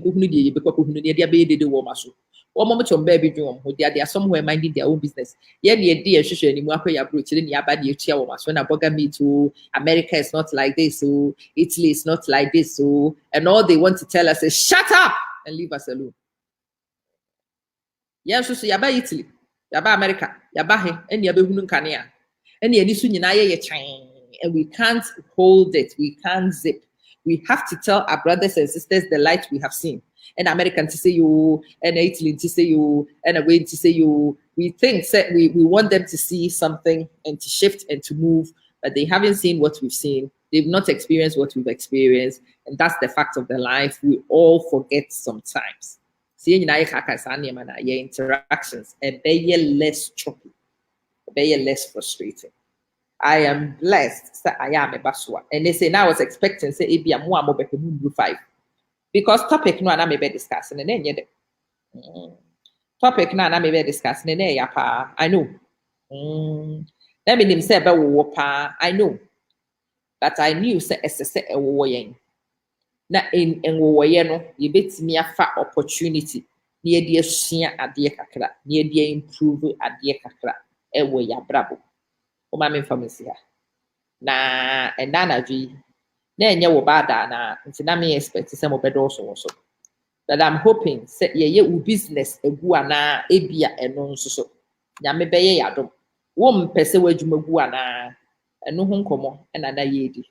are somewhere minding their own business. America is not like this, so Italy is not like this, so and all they want to tell us is shut up and leave us alone. Yeah, so yaba Italy, yaba America, yaba he, and yabe hunun kania. And and we can't hold it. We can't zip. We have to tell our brothers and sisters the light we have seen. And American to say you, and Italy to say you, and a way to say you. We think that we want them to see something and to shift and to move, but they haven't seen what we've seen. They've not experienced what we've experienced. And that's the fact of the life. We all forget sometimes. Seeing your interactions and be less choppy, be less frustrating. I am blessed that I am a baswa. And they say now I was expecting say it be a more mobile 5. Because topic no and I be discussing and then topic no and I be discussing and then I know. Let me say about I know. But I knew say a woyen. Na in woyen no you bet me a fat opportunity near dear share at dear kakra, near dear improve at dear kakra, a way ya bravo. Mama information here. Na na ji na enye wo bada na nti na me expect say mo bedo so. But I'm hoping say ye business egu ana ebia eno nso so. Nya me beye yadom. Wo mpese wadwumagu ana eno ho nkomo na na ye di.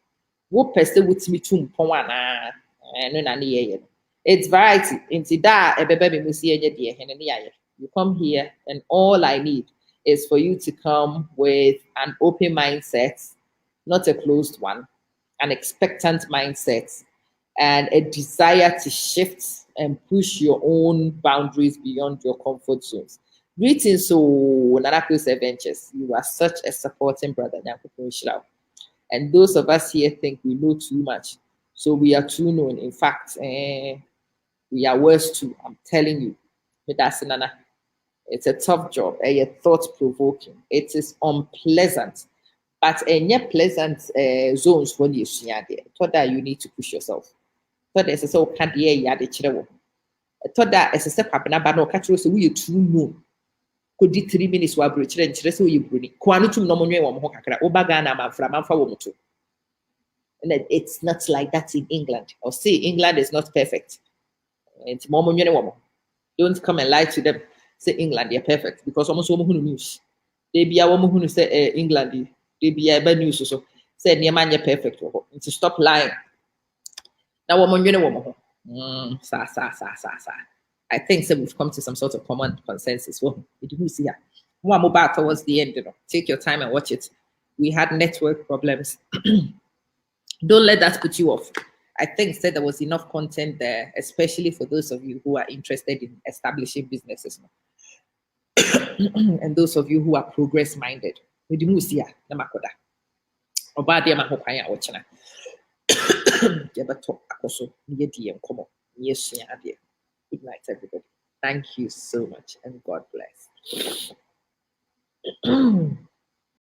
Wo pese wotimi tumpon ana eno na ne ye. It's variety. Nti da ebebe me musi enye de he ne ye. You come here and all I need is for you to come with an open mindset, not a closed one, an expectant mindset, and a desire to shift and push your own boundaries beyond your comfort zones. Greetings, so Nanako's Adventures. You are such a supporting brother, and those of us here think we know too much, so we are too known. In fact, we are worse too. I'm telling you, Nana. It's a tough job, thought-provoking. It is unpleasant, but yet pleasant zones for you. Thought that you need to push yourself. Thought there's a so can't hear the children. Thought that as a step up and no catch so we too moon. Could be 3 minutes while bridge and so you bring Quanitum no more Obagana from Alpha. And it's not like that in England. Or say England is not perfect. It's more woman. Don't come and lie to them. Say England, they're perfect because almost woman who news. They be a woman who say England, they be a bad news. So say near man, you're perfect. To stop lying. Now, woman, I think so we've come to some sort of common consensus. Well, did you see her? One more back towards the end, take your time and watch it. We had network problems. Don't let that put you off. I think that there was enough content there, especially for those of you who are interested in establishing businesses. And those of you who are progress minded, we do see na makoda. Oba de ma ho kwan a wo chena. Ye beto akoso ye die nkomo. Yes, good night, everybody. Thank you so much, and God bless.